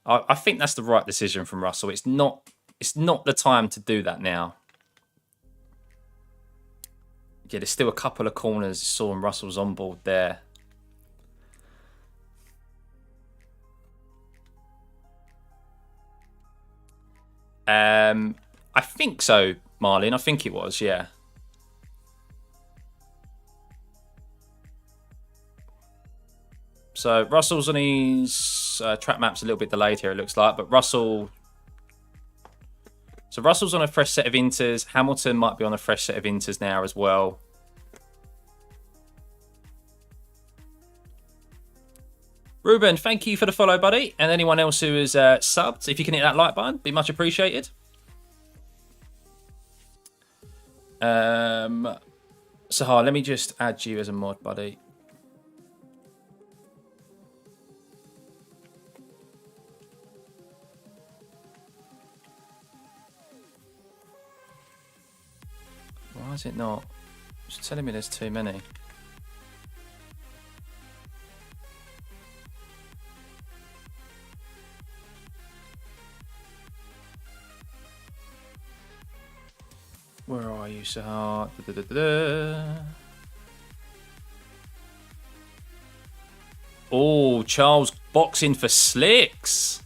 I think that's the right decision from Russell. It's not the time to do that now. Yeah, there's still a couple of corners. Saw Russell's on board there. I think so, Marlin. I think it was, yeah. So Russell's on his track map's a little bit delayed here, it looks like, but Russell's on a fresh set of inters. Hamilton might be on a fresh set of inters now as well. Ruben, thank you for the follow, buddy. And anyone else who has subbed, if you can hit that like button, be much appreciated. Sahar, let me just add you as a mod, buddy. Why is it not? It's telling me there's too many. Where are you, Sahar? Oh, Charles boxing for slicks.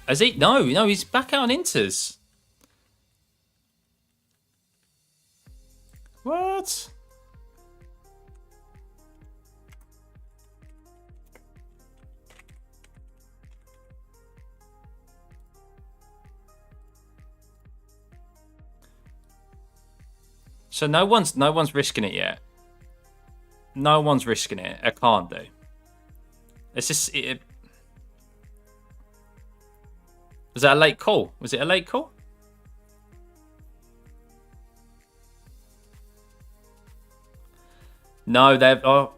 Has he? No, he's back out on inters. What? So no one's risking it yet. No one's risking it. I can't do. It's just was that a late call? Was it a late call? No, they've... Oh.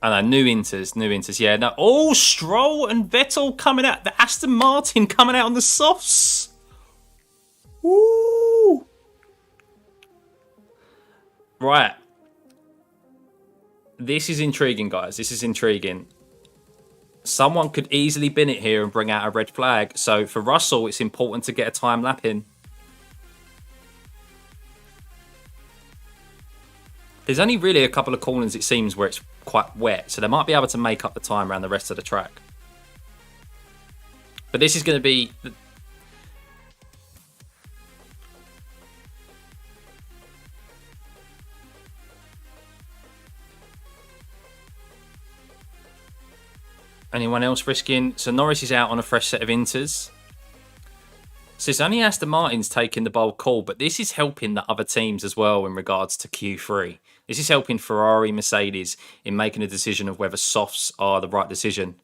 I know, new inters, yeah. No, oh, Stroll and Vettel coming out. The Aston Martin coming out on the softs. Woo! Right. This is intriguing, guys. This is intriguing. Someone could easily bin it here and bring out a red flag. So for Russell, it's important to get a time lap in. There's only really a couple of corners, it seems, where it's quite wet. So they might be able to make up the time around the rest of the track. But this is going to be... Anyone else risking? So Norris is out on a fresh set of inters. So it's only Aston Martin's taking the bold call, but this is helping the other teams as well in regards to Q3. This is helping Ferrari, Mercedes in making a decision of whether softs are the right decision.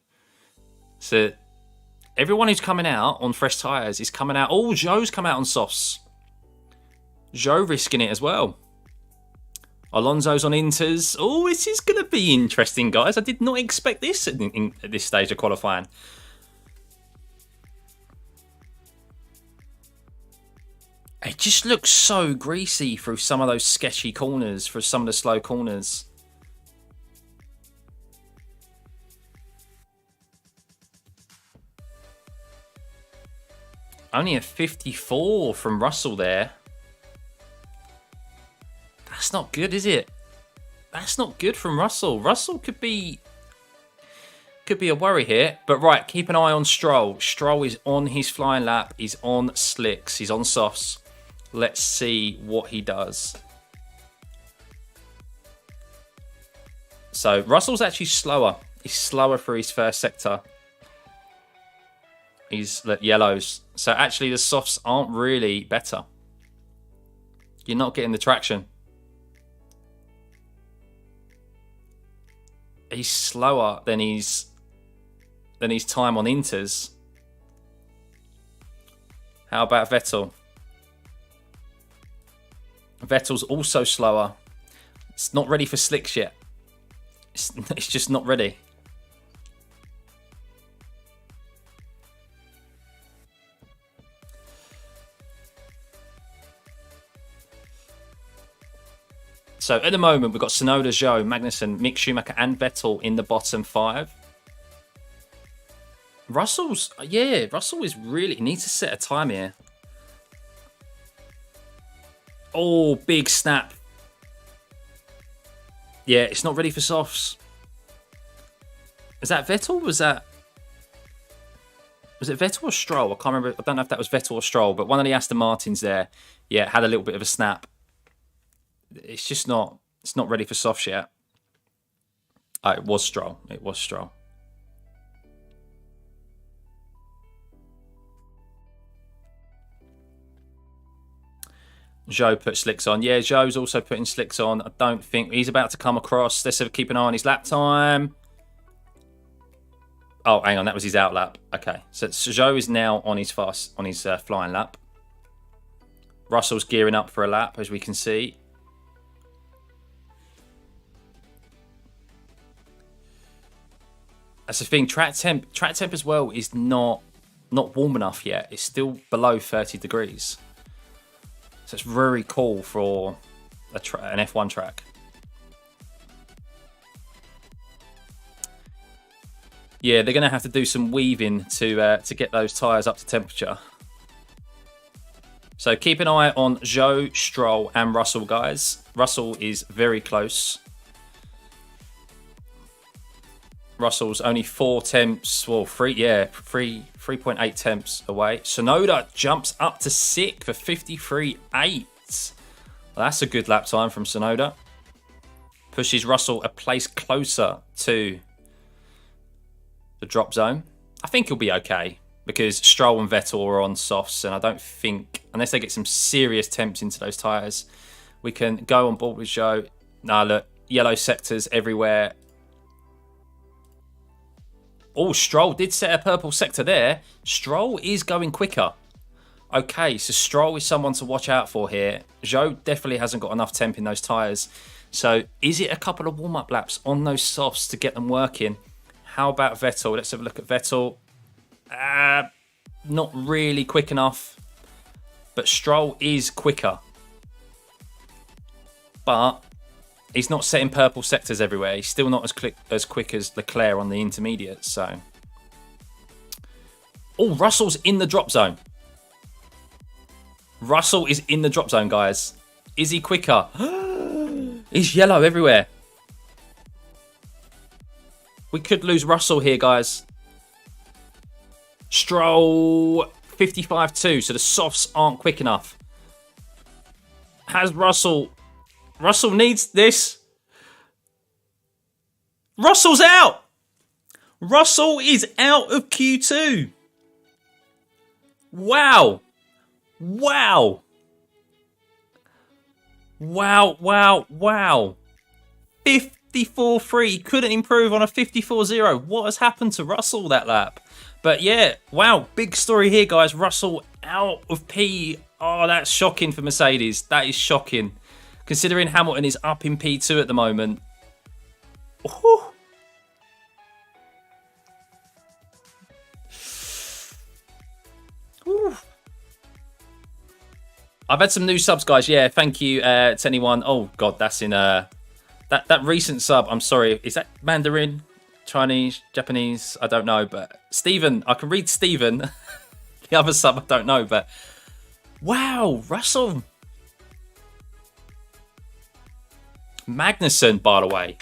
So everyone who's coming out on fresh tyres is coming out. Oh, Zhou's come out on softs. Zhou risking it as well. Alonso's on inters. Oh, this is going to be interesting, guys. I did not expect this at this stage of qualifying. It just looks so greasy through some of those sketchy corners, through some of the slow corners. Only a 54 from Russell there. That's not good, is it? That's not good from Russell. Russell could be a worry here. But right, keep an eye on Stroll. Stroll is on his flying lap. He's on slicks. He's on softs. Let's see what he does. So Russell's actually slower. He's slower for his first sector. He's yellows. So actually the softs aren't really better. You're not getting the traction. He's slower than his time on inters. How about Vettel? Vettel's also slower. It's not ready for slicks yet. It's just not ready. So at the moment, we've got Tsunoda, Zhou, Magnussen, Mick Schumacher and Vettel in the bottom 5. Russell is really... He needs to set a time here. Oh, big snap. Yeah, it's not ready for softs. Is that Vettel? Was it Vettel or Stroll? I can't remember. I don't know if that was Vettel or Stroll, but one of the Aston Martins there, yeah, had a little bit of a snap. It's just not... It's not ready for softs yet. Oh, it was Stroll. It was Stroll. Zhou put slicks on. Yeah, Zhou's also putting slicks on. I don't think... He's about to come across. Let's keep an eye on his lap time. Oh, hang on. That was his out lap. Okay. So Zhou is now on his flying lap. Russell's gearing up for a lap, as we can see. That's the thing. Track temp as well is not warm enough yet. It's still below 30 degrees. So it's very cool for an F1 track. Yeah, they're going to have to do some weaving to get those tyres up to temperature. So keep an eye on Zhou, Stroll and Russell, guys. Russell is very close. Russell's only 4 temps, well, 3.8 temps away. Tsunoda jumps up to 6th for 53.8. Well, that's a good lap time from Tsunoda. Pushes Russell a place closer to the drop zone. I think he'll be okay because Stroll and Vettel are on softs, and I don't think, unless they get some serious temps into those tyres, we can go on board with Zhou. Nah, look, yellow sectors everywhere. Oh, Stroll did set a purple sector there. Stroll is going quicker. Okay, so Stroll is someone to watch out for here. Zhou definitely hasn't got enough temp in those tyres. So is it a couple of warm-up laps on those softs to get them working? How about Vettel? Let's have a look at Vettel. Not really quick enough. But Stroll is quicker. But he's not setting purple sectors everywhere. He's still not as quick as Leclerc on the intermediates. So, oh, Russell's in the drop zone. Russell is in the drop zone, guys. Is he quicker? He's yellow everywhere. We could lose Russell here, guys. Stroll 55.2, so the softs aren't quick enough. Has Russell... Russell needs this. Russell's out. Russell is out of Q2. Wow. Wow. Wow, wow, wow. 54.3. He couldn't improve on a 54.0. What has happened to Russell that lap? But yeah, wow. Big story here, guys. Russell out of P. Oh, that's shocking for Mercedes. That is shocking. Considering Hamilton is up in P2 at the moment. Ooh. Ooh. I've had some new subs, guys. Yeah, thank you to anyone. Oh, God, that's in... that recent sub, I'm sorry. Is that Mandarin? Chinese? Japanese? I don't know. But Stephen, I can read Stephen. The other sub, I don't know. But wow, Russell. Magnussen, by the way.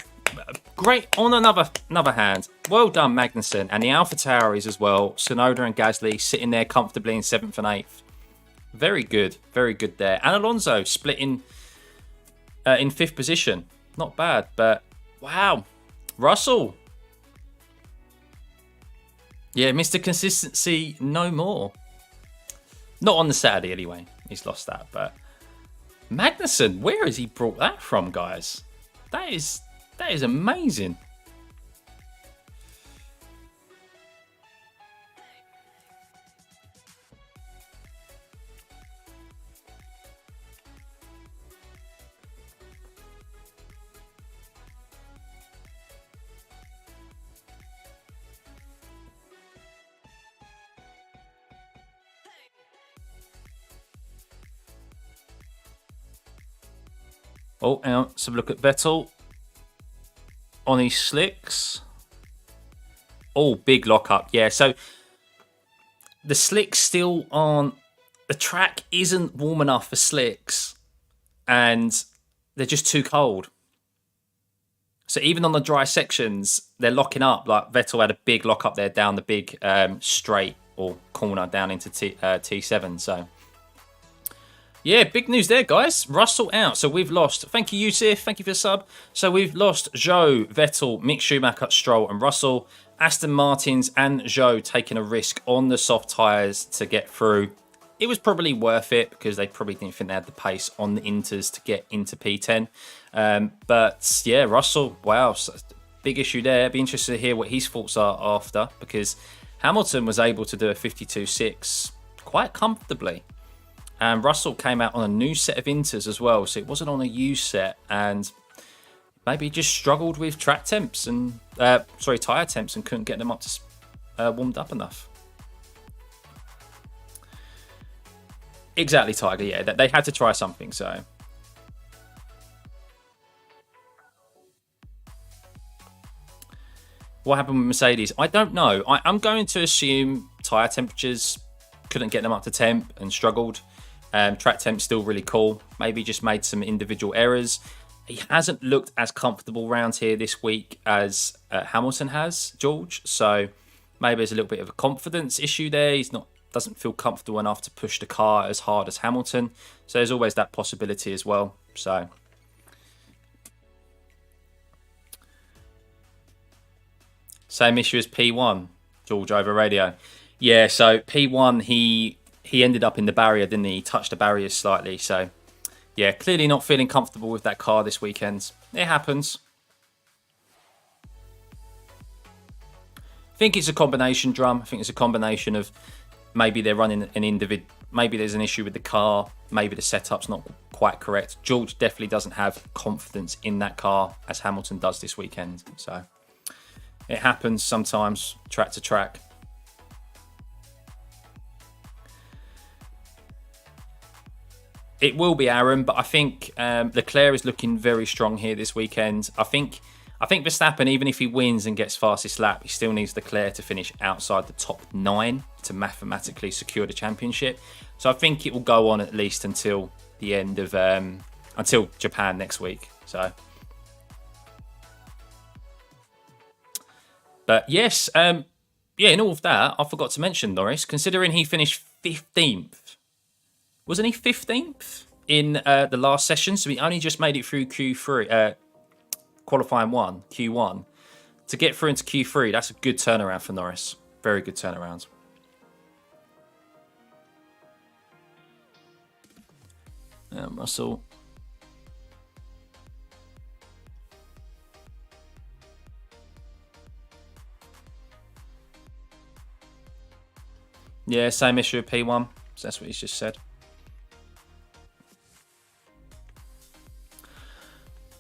Great on another hand. Well done, Magnussen. And the Alpha Tauris as well. Tsunoda and Gasly sitting there comfortably in 7th and 8th. Very good there. And Alonso splitting in 5th position. Not bad, but wow. Russell. Yeah, Mr. Consistency no more. Not on the Saturday anyway. He's lost that, but Magnussen, where has he brought that from, guys? That is amazing. Oh, hang on. Let's have a look at Vettel. On his slicks. Oh, big lockup. Yeah, so the slicks still aren't... The track isn't warm enough for slicks. And they're just too cold. So even on the dry sections, they're locking up. Like Vettel had a big lock up there down the big straight or corner down into T7. So... yeah, big news there, guys. Russell out. So we've lost. Thank you, Yusuf. Thank you for the sub. So we've lost Zhou, Vettel, Mick Schumacher, Stroll and Russell. Aston Martins and Zhou taking a risk on the soft tyres to get through. It was probably worth it because they probably didn't think they had the pace on the Inters to get into P10. But yeah, Russell, wow, so big issue there. Be interested to hear what his thoughts are after because Hamilton was able to do a 52.6 quite comfortably. And Russell came out on a new set of Inters as well, so it wasn't on a used set, and maybe just struggled with track temps and tyre temps and couldn't get them up to warmed up enough. Exactly, Tiger. Yeah, they had to try something. So what happened with Mercedes? I don't know. I'm going to assume tyre temperatures couldn't get them up to temp and struggled. Track temp still really cool. Maybe just made some individual errors. He hasn't looked as comfortable around here this week as Hamilton has, George. So maybe there's a little bit of a confidence issue there. He's doesn't feel comfortable enough to push the car as hard as Hamilton. So there's always that possibility as well. So same issue as P1, George over radio. Yeah, so P1 he ended up in the barrier, didn't he? He touched the barriers slightly. So, yeah, clearly not feeling comfortable with that car this weekend. It happens. I think it's a combination, Drum. I think it's a combination of maybe they're running an individual... Maybe there's an issue with the car. Maybe the setup's not quite correct. George definitely doesn't have confidence in that car as Hamilton does this weekend. So, it happens sometimes, track to track. It will be Aaron, but I think Leclerc is looking very strong here this weekend. I think Verstappen, even if he wins and gets fastest lap, he still needs Leclerc to finish outside the top 9 to mathematically secure the championship. So I think it will go on at least until the end of, I until Japan next week. So, but yes, yeah. In all of that, I forgot to mention Norris, considering he finished 15th. Wasn't he 15th in the last session? So he only just made it through Q3, qualifying Q1. To get through into Q3, that's a good turnaround for Norris. Very good turnaround. Russell. Yeah, same issue with P1. So that's what he's just said.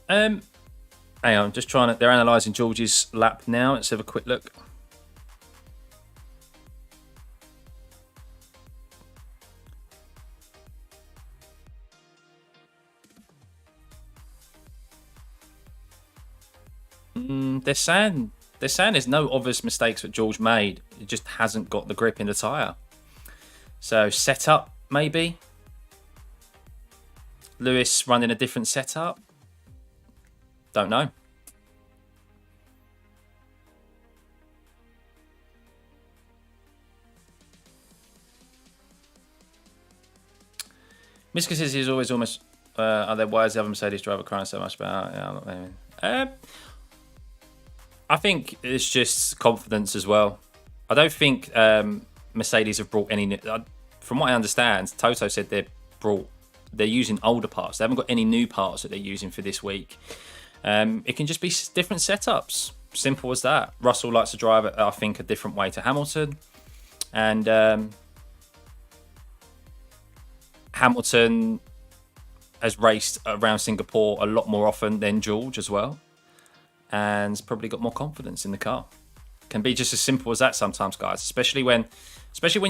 Hang on, just trying to. They're analysing George's lap now. Let's have a quick look. They're saying there's no obvious mistakes that George made. It just hasn't got the grip in the tyre. So setup maybe. Lewis running a different setup. Don't know. Miska says he's always almost. Why is the other Mercedes driver crying so much about? I think it's just confidence as well. I don't think Mercedes have brought any. From what I understand, Toto said they're using older parts. They haven't got any new parts that they're using for this week. It can just be different setups. Simple as that. Russell likes to drive it, I think, a different way to Hamilton. And Hamilton has raced around Singapore a lot more often than George as well. And has probably got more confidence in the car. Can be just as simple as that sometimes, guys. Especially when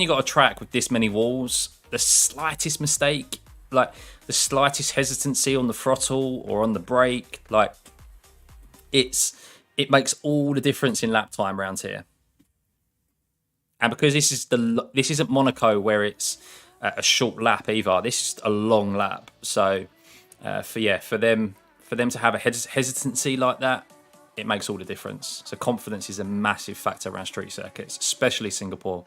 you got a track with this many walls, the slightest mistake, like the slightest hesitancy on the throttle or on the brake, like it makes all the difference in lap time around here. And because this isn't Monaco where it's a short lap either. This is a long lap. So for them to have a hesitancy like that, it makes all the difference. So confidence is a massive factor around street circuits, especially Singapore.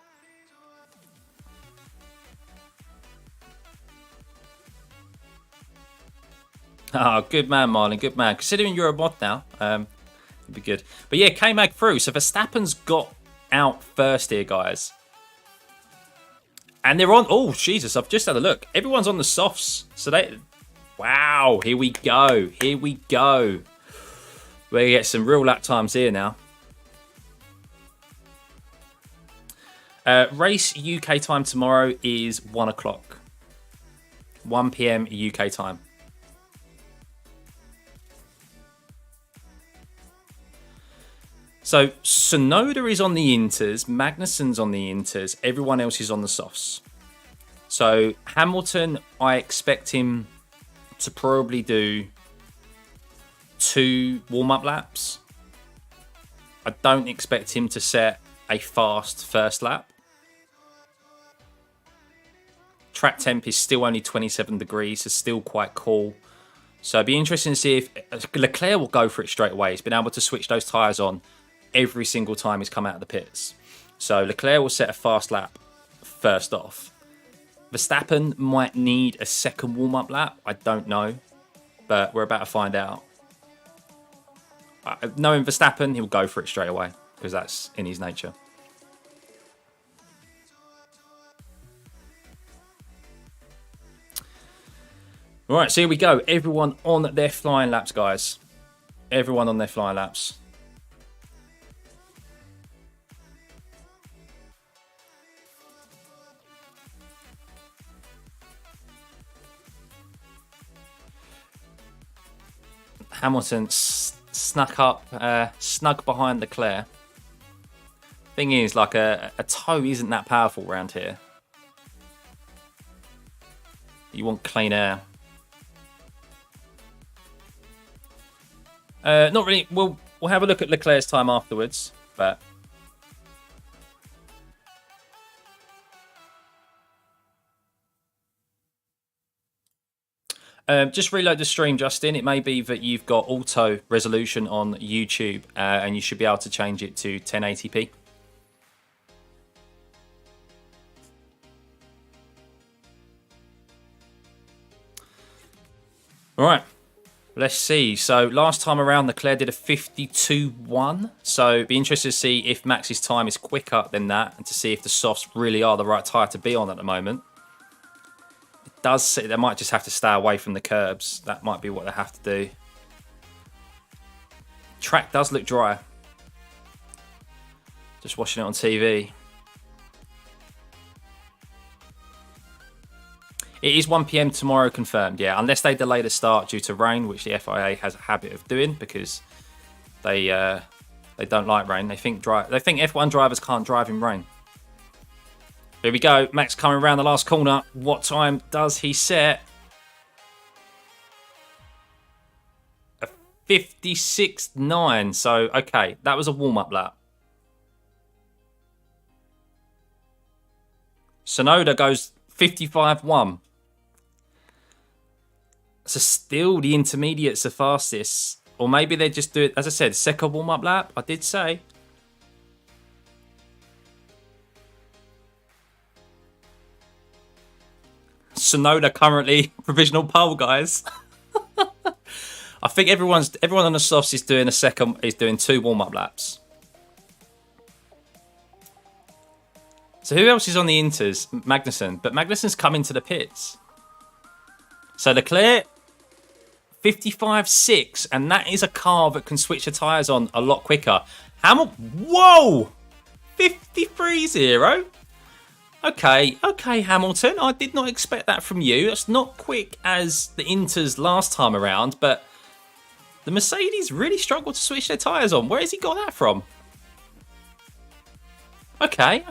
Oh, good man, Marlon. Good man. Considering you're a mod now, it'd be good. But yeah, K-Mag through. So Verstappen's got out first here, guys. And they're on... Oh, Jesus, I've just had a look. Everyone's on the softs. So they... Wow, here we go. Here we go. We're going to get some real lap times here now. Race UK time tomorrow is 1 o'clock. 1 p.m. UK time. So Tsunoda is on the inters, Magnussen's on the inters, everyone else is on the softs. So Hamilton, I expect him to probably do 2 warm-up laps. I don't expect him to set a fast first lap. Track temp is still only 27 degrees, so still quite cool. So it'd be interesting to see if Leclerc will go for it straight away. He's been able to switch those tyres on every single time he's come out of the pits. So Leclerc will set a fast lap first off. Verstappen might need a second warm-up lap. I don't know, but we're about to find out. Knowing Verstappen, he'll go for it straight away because that's in his nature. All right, so here we go. Everyone on their flying laps, guys. Everyone on their flying laps. Hamilton snuck behind Leclerc. Thing is, like a toe isn't that powerful around here. You want clean air. Not really. We'll have a look at Leclerc's time afterwards, but. Just reload the stream, Justin. It may be that you've got auto resolution on YouTube, and you should be able to change it to 1080p. All right, let's see. So last time around, Leclerc did a 52.1. So be interested to see if Max's time is quicker than that, and to see if the softs really are the right tyre to be on at the moment. It does say they might just have to stay away from the curbs. That might be what they have to do. Track does look dry. Just watching it on TV. It is 1 PM tomorrow confirmed, yeah, unless they delay the start due to rain, which the FIA has a habit of doing because they don't like rain. They think F1 drivers can't drive in rain. Here we go, Max coming around the last corner. What time does he set? A 56.9. So okay, that was a warm-up lap. Sonoda goes 55.1. So still the intermediates are fastest. Or maybe they just do it, as I said, second warm-up lap. I did say. Sonoda currently provisional pole, guys. I think everyone on the softs is doing 2 warm-up laps. So who else is on the inters? Magnussen. But Magnussen's coming to the pits. So Leclerc, 55.6, and that is a car that can switch the tyres on a lot quicker. Hamilton, whoa! 53.0. Okay, Hamilton. I did not expect that from you. That's not quick as the Inters last time around, but the Mercedes really struggled to switch their tyres on. Where has he got that from? Okay.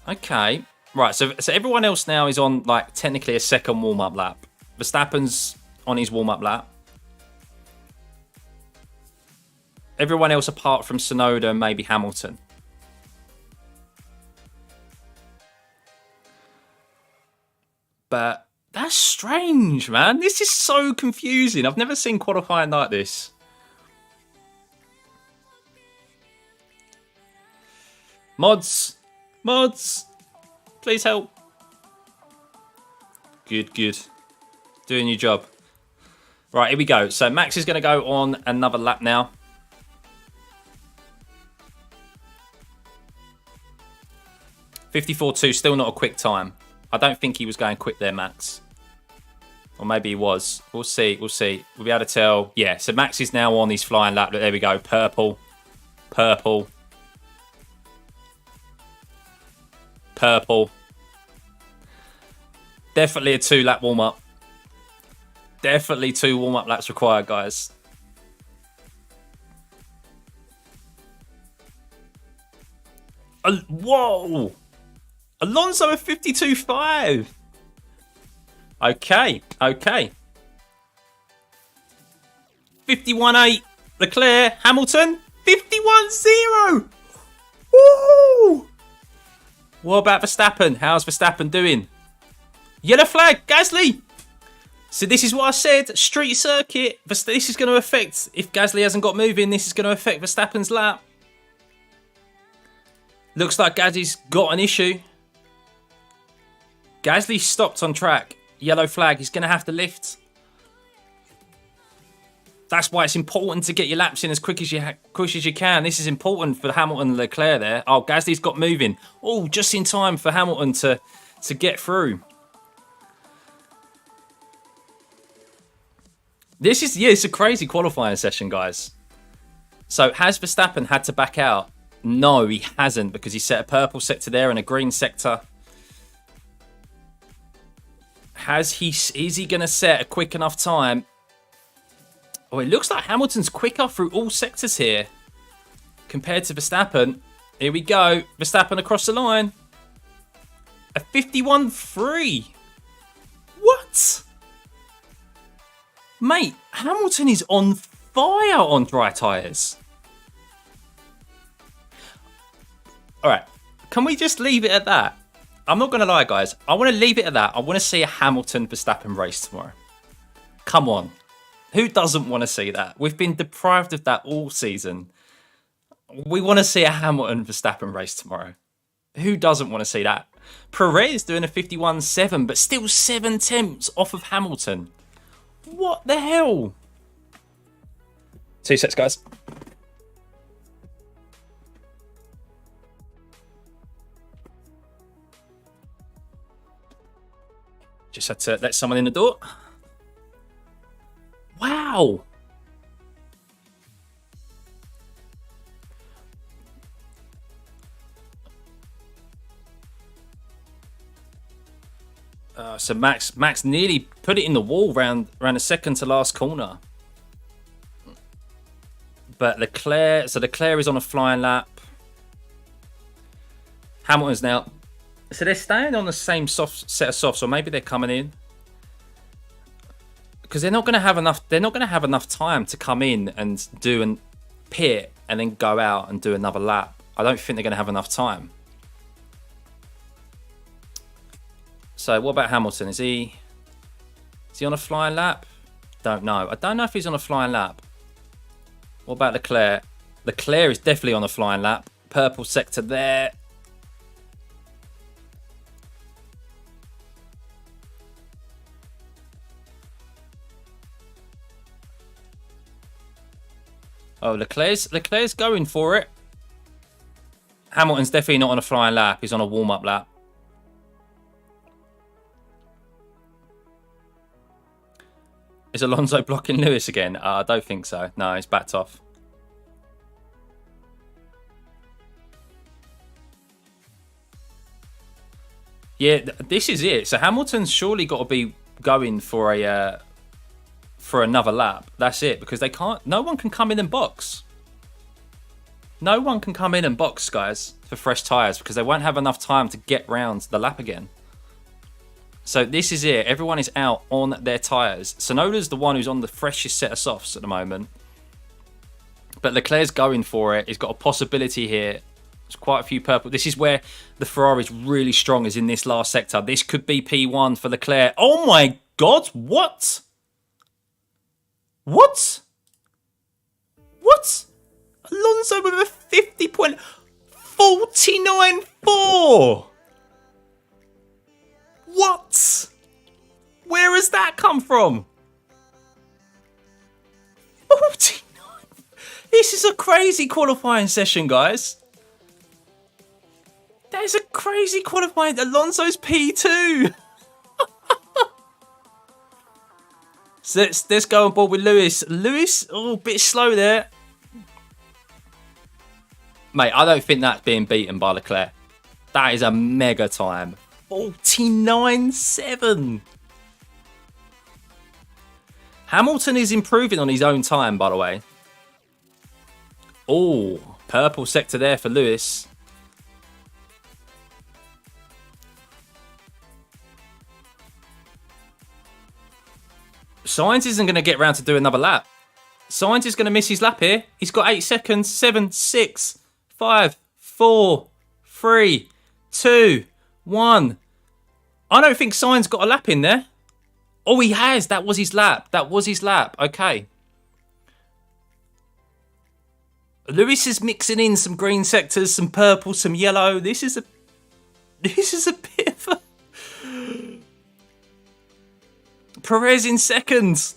Okay, right, so everyone else now is on, like, technically a second warm-up lap. Verstappen's on his warm-up lap. Everyone else apart from Tsunoda and maybe Hamilton. But that's strange, man. This is so confusing. I've never seen qualifying like this. Mods, please help. Good. Doing your job. Right, here we go. So Max is going to go on another lap now. .54.2, still not a quick time. I don't think he was going quick there, Max. Or maybe he was. We'll see. We'll be able to tell. Yeah, so Max is now on his flying lap. There we go. Purple. Definitely a 2-lap warm-up. Definitely 2 warm-up laps required, guys. Whoa! Alonso at 52.5. Okay. 51.8. Leclerc. Hamilton. 51.0. Woo! What about Verstappen? How's Verstappen doing? Yellow flag. Gasly. So this is what I said. Street circuit. This is going to affect, if Gasly hasn't got moving, this is going to affect Verstappen's lap. Looks like Gasly's got an issue. Gasly stopped on track. Yellow flag. He's going to have to lift. That's why it's important to get your laps in as quick as you can. This is important for Hamilton and Leclerc there. Oh, Gasly's got moving. Oh, just in time for Hamilton to get through. It's a crazy qualifying session, guys. So has Verstappen had to back out? No, he hasn't, because he set a purple sector there and a green sector. Is he going to set a quick enough time? Oh, it looks like Hamilton's quicker through all sectors here compared to Verstappen. Here we go. Verstappen across the line. A 51.3. What? Mate, Hamilton is on fire on dry tyres. All right. Can we just leave it at that? I'm not going to lie, guys. I want to leave it at that. I want to see a Hamilton-Verstappen race tomorrow. Come on. Who doesn't want to see that? We've been deprived of that all season. We want to see a Hamilton-Verstappen race tomorrow. Who doesn't want to see that? Perez doing a 51.7, but still 7 tenths off of Hamilton. What the hell? 2 sets, guys. Just had to let someone in the door. Wow. So Max nearly put it in the wall round the second to last corner. But Leclerc is on a flying lap. Hamilton's now. So they're staying on the same set of softs, or maybe they're coming in because they're not going to have enough. They're not going to have enough time to come in and do a pit and then go out and do another lap. I don't think they're going to have enough time. So what about Hamilton? Is he on a flying lap? Don't know. I don't know if he's on a flying lap. What about Leclerc? Leclerc is definitely on a flying lap. Purple sector there. Oh, Leclerc's going for it. Hamilton's definitely not on a flying lap. He's on a warm-up lap. Is Alonso blocking Lewis again? I don't think so. No, he's backed off. Yeah, this is it. So Hamilton's surely got to be going for another lap. That's it, because they can't. No one can come in and box. No one can come in and box, guys, for fresh tyres because they won't have enough time to get round the lap again. So this is it. Everyone is out on their tyres. Tsunoda's the one who's on the freshest set of softs at the moment. But Leclerc's going for it. He's got a possibility here. There's quite a few purple. This is where the Ferrari's really strong, is in this last sector. This could be P1 for Leclerc. Oh my God, what? What? What? Alonso with a 50.49.4. What? Where has that come from? 49. This is a crazy qualifying session, guys. That is a crazy qualifying. Alonso's P2. So let's go on board with Lewis. Lewis, oh, a bit slow there. Mate, I don't think that's being beaten by Leclerc. That is a mega time. 49.7. Hamilton is improving on his own time, by the way. Oh, purple sector there for Lewis. Sainz isn't going to get round to do another lap. Sainz is going to miss his lap here. He's got 8 seconds. 7, 6, 5, 4, 3, 2, 1. I don't think Sainz got a lap in there. Oh, he has. That was his lap. That was his lap. Okay. Lewis is mixing in some green sectors, some purple, some yellow. This is a bit of a... Perez in second.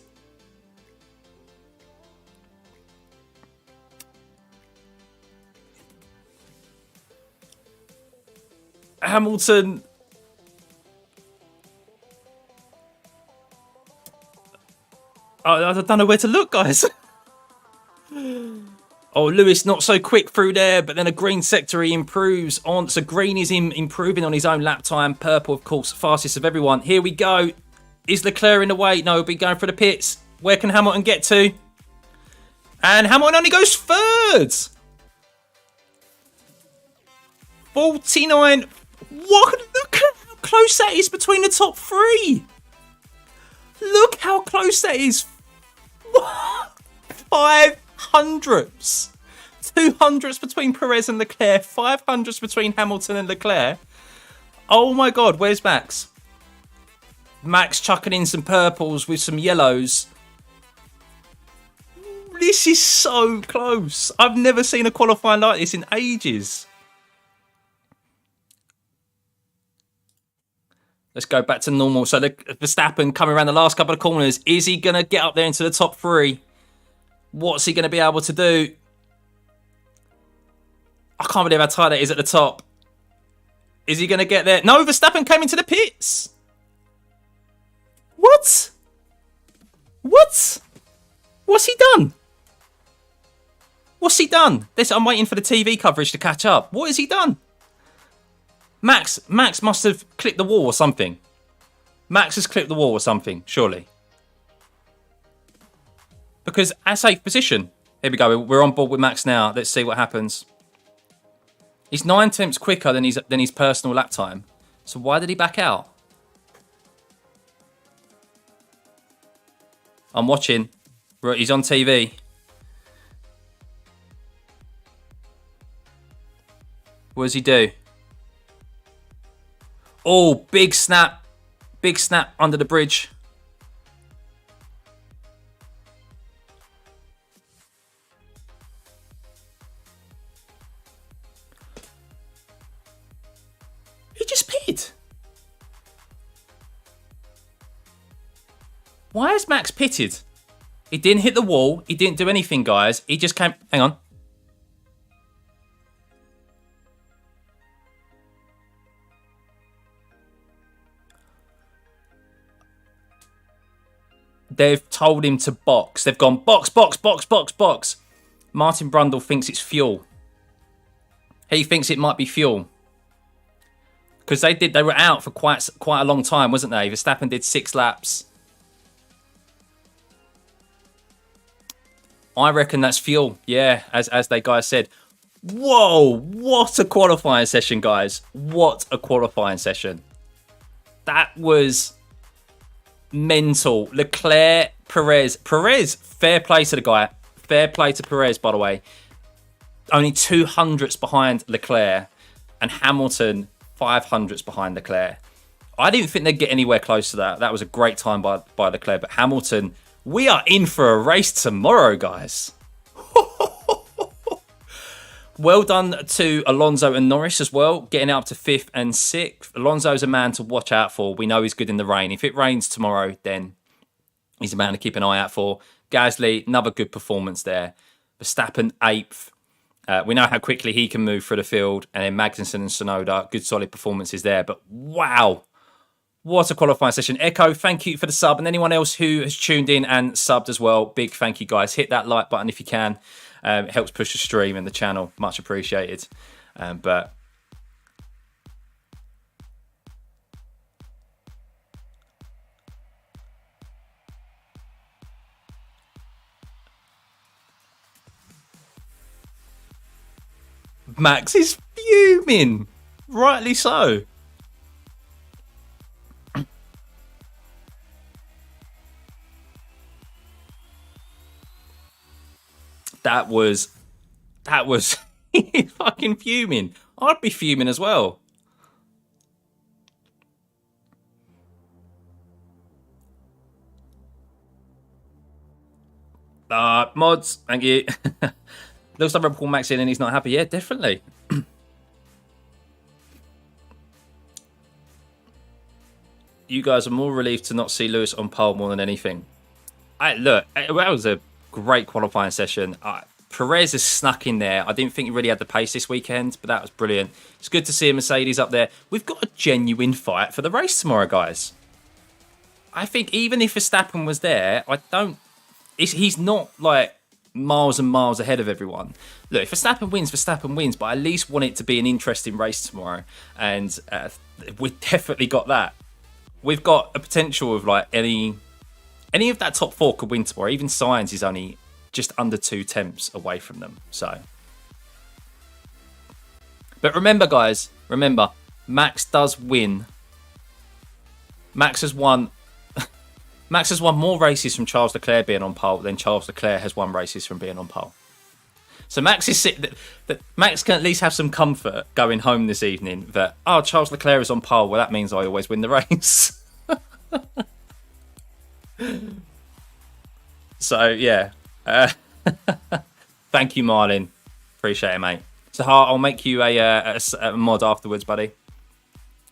Hamilton. I don't know where to look, guys. Oh, Lewis not so quick through there, but then a green sector he improves on. So green is improving on his own lap time. Purple, of course, fastest of everyone. Here we go. Is Leclerc in the way? No, he'll be going for the pits. Where can Hamilton get to? And Hamilton only goes third. 49. What? Look how close that is between the top three. Look how close that is. 5 hundredths 200s between Perez and Leclerc, 500s between Hamilton and Leclerc. Oh my God, where's Max? Max chucking in some purples with some yellows. This is so close. I've never seen a qualifying like this in ages. Let's go back to normal. So the Verstappen coming around the last couple of corners. Is he going to get up there into the top three? What's he going to be able to do? I can't believe how tight that is at the top. Is he going to get there? No, Verstappen came into the pits. What? What? What's he done? What's he done? I'm waiting for the TV coverage to catch up. What has he done? Max must have clipped the wall or something. Max has clipped the wall or something, surely. Because at safe position. Here we go. We're on board with Max now. Let's see what happens. He's 9/10 quicker than his personal lap time. So why did he back out? I'm watching. He's on TV. What does he do? Oh, big snap. Big snap under the bridge. He just pitted. Why has Max pitted? He didn't hit the wall. He didn't do anything, guys. He just came... Hang on. They've told him to box. They've gone box, box, box, box, box. Martin Brundle thinks it's fuel. He thinks it might be fuel. Because they were out for quite a long time, wasn't they? Verstappen did 6 laps. I reckon that's fuel. Yeah, as they guys said. Whoa, what a qualifying session, guys. What a qualifying session. That was mental. Leclerc, Perez. Perez, fair play to the guy. Fair play to Perez, by the way. Only 200ths behind Leclerc. And Hamilton, 500ths behind Leclerc. I didn't think they'd get anywhere close to that. That was a great time by Leclerc. But Hamilton, we are in for a race tomorrow, guys. Well done to Alonso and Norris as well, getting up to 5th and 6th. Alonso's a man to watch out for. We know he's good in the rain. If it rains tomorrow, then he's a man to keep an eye out for. Gasly, another good performance there. Verstappen, 8th. We know how quickly he can move through the field. And then Magnussen and Tsunoda, good solid performances there. But wow, what a qualifying session. Echo, thank you for the sub. And anyone else who has tuned in and subbed as well, big thank you, guys. Hit that like button if you can. It helps push the stream and the channel. Much appreciated. But Max is fuming. Rightly so. That was fucking fuming. I'd be fuming as well. Mods, thank you. Looks like Rebel Max in and he's not happy. Yeah, definitely. You guys are more relieved to not see Lewis on pole more than anything. Look, that was a great qualifying session. Perez has snuck in there. I didn't think he really had the pace this weekend, but that was brilliant. It's good to see a Mercedes up there. We've got a genuine fight for the race tomorrow, guys. I think even if Verstappen was there, he's not like miles and miles ahead of everyone. Look, if Verstappen wins, but I at least want it to be an interesting race tomorrow. And we've definitely got that. We've got a potential of like any of that top 4 could win tomorrow. Even Sainz is only just under 2 temps away from them. So, but remember, guys, Max does win. Max has won more races from Charles Leclerc being on pole than Charles Leclerc has won races from being on pole. So Max is that Max can at least have some comfort going home this evening that, oh, Charles Leclerc is on pole. Well, that means I always win the race. So, yeah. Thank you, Marlin. Appreciate it, mate. So, I'll make you a mod afterwards, buddy,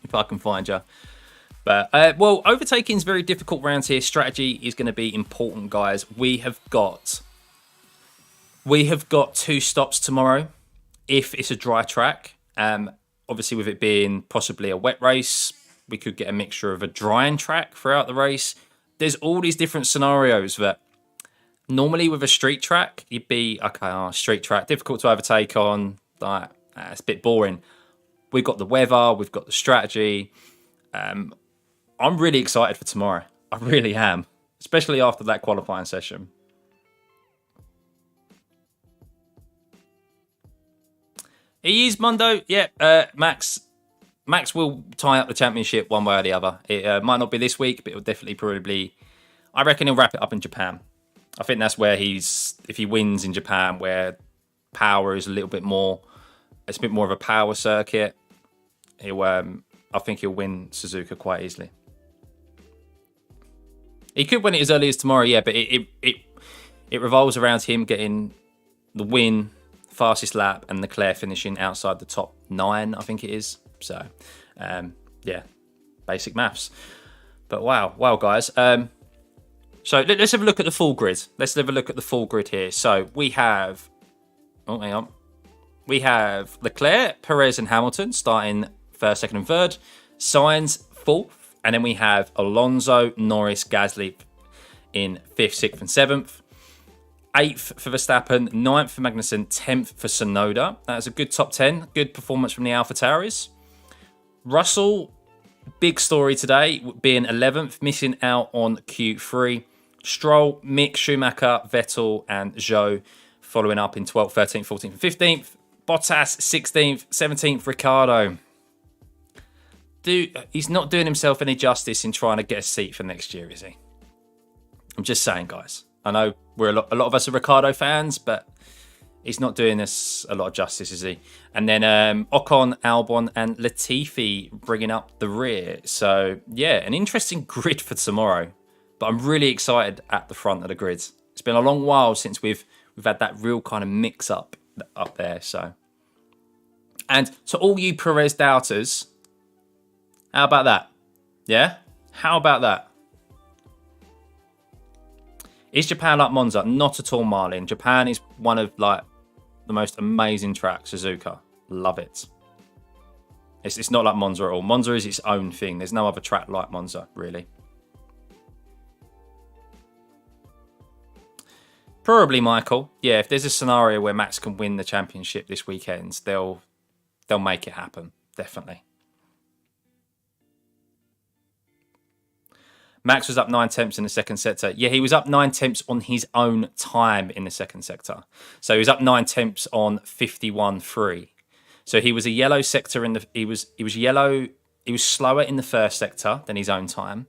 if I can find you. But, well, overtaking is very difficult round here. Strategy is going to be important, guys. We have got 2 stops tomorrow if it's a dry track. Obviously, with it being possibly a wet race, we could get a mixture of a drying track throughout the race. There's all these different scenarios that normally with a street track, you'd be, okay, street track, difficult to overtake on, like, it's a bit boring. We've got the weather, we've got the strategy. I'm really excited for tomorrow. I really am, especially after that qualifying session. He is Mundo. Yeah, Max will tie up the championship one way or the other. It might not be this week, but it'll definitely probably, I reckon he'll wrap it up in Japan. I think that's where if he wins in Japan, where power is a little bit more, it's a bit more of a power circuit, I think he'll win Suzuka quite easily. He could win it as early as tomorrow, yeah, but it revolves around him getting the win, fastest lap, and Leclerc finishing outside the top 9, I think it is. So, yeah, basic maths. But wow, guys. So let's have a look at the full grid. Let's have a look at the full grid here. So we have, oh, hang on. We have Leclerc, Perez, and Hamilton starting 1st, 2nd, and 3rd. Sainz 4th. And then we have Alonso, Norris, Gasly in 5th, 6th, and 7th. 8th for Verstappen, 9th for Magnussen, 10th for Tsunoda. That's a good top 10. Good performance from the AlphaTauris. Russell, big story today, being 11th, missing out on Q3. Stroll, Mick, Schumacher, Vettel, and Zhou following up in 12th, 13th, 14th, and 15th. Bottas, 16th, 17th, Ricciardo. He's not doing himself any justice in trying to get a seat for next year, is he? I'm just saying, guys. I know a lot of us are Ricciardo fans, but he's not doing us a lot of justice, is he? And then Ocon, Albon, and Latifi bringing up the rear. So, yeah, an interesting grid for tomorrow. But I'm really excited at the front of the grid. It's been a long while since we've had that real kind of mix-up up there. So, and to all you Perez doubters, how about that? Yeah? How about that? Is Japan like Monza? Not at all, Marlin. Japan is one of like the most amazing tracks, Suzuka. Love it. It's not like Monza at all. Monza is its own thing. There's no other track like Monza, really. Probably Michael. Yeah, if there's a scenario where Max can win the championship this weekend, they'll make it happen. Definitely. Max was up 9 tenths in the second sector. Yeah, he was up 9 tenths on his own time in the second sector. So he was up 9 tenths on 51.3. So he was a yellow sector he was yellow. He was slower in the first sector than his own time,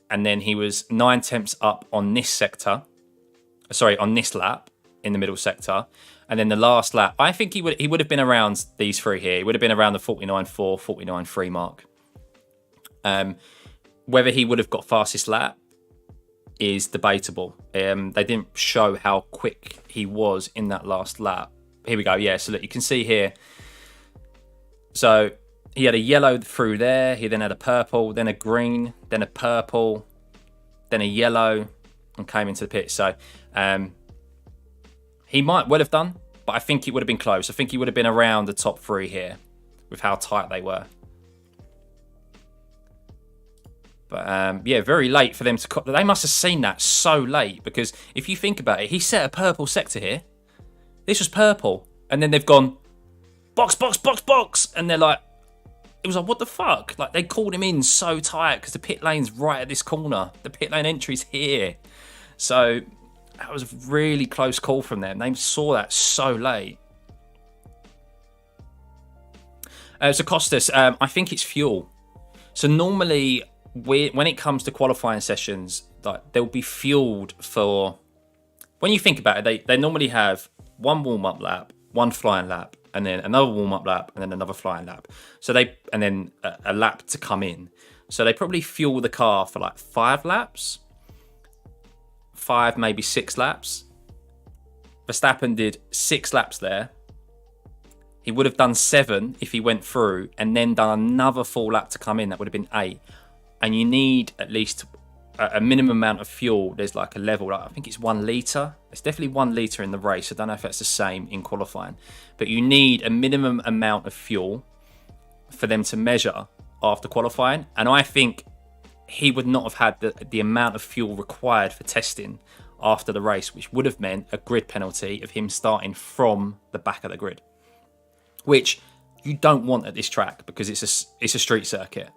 and then he was 9 tenths up on this sector. Sorry, on this lap in the middle sector, and then the last lap, I think he would have been around these three here. He would have been around the 49.4, 49.3 mark. Whether he would have got fastest lap is debatable. They didn't show how quick he was in that last lap. Here we go. Yeah, so look, you can see here. So he had a yellow through there. He then had a purple, then a green, then a purple, then a yellow, and came into the pit. So he might well have done, but I think it would have been close. I think he would have been around the top 3 here with how tight they were. But yeah, very late for them to... They must have seen that so late, because if you think about it, he set a purple sector here. This was purple. And then they've gone, box, box, box, box. And they're like... It was like, what the fuck? Like, they called him in so tight because the pit lane's right at this corner. The pit lane entry's here. So that was a really close call from them. They saw that so late. So Costas, I think it's fuel. So normally... when it comes to qualifying sessions, like they'll be fueled for... When you think about it, they normally have one warm-up lap, one flying lap, and then another warm-up lap, and then another flying lap. So and then a lap to come in. So they probably fuel the car for like 5 laps, 5, maybe 6 laps. Verstappen did 6 laps there. He would have done 7 if he went through, and then done another full lap to come in. That would have been 8. And you need at least a minimum amount of fuel. There's like a level, like I think it's 1 litre. It's definitely 1 litre in the race. I don't know if that's the same in qualifying. But you need a minimum amount of fuel for them to measure after qualifying. And I think he would not have had the amount of fuel required for testing after the race, which would have meant a grid penalty of him starting from the back of the grid, which you don't want at this track because it's a street circuit.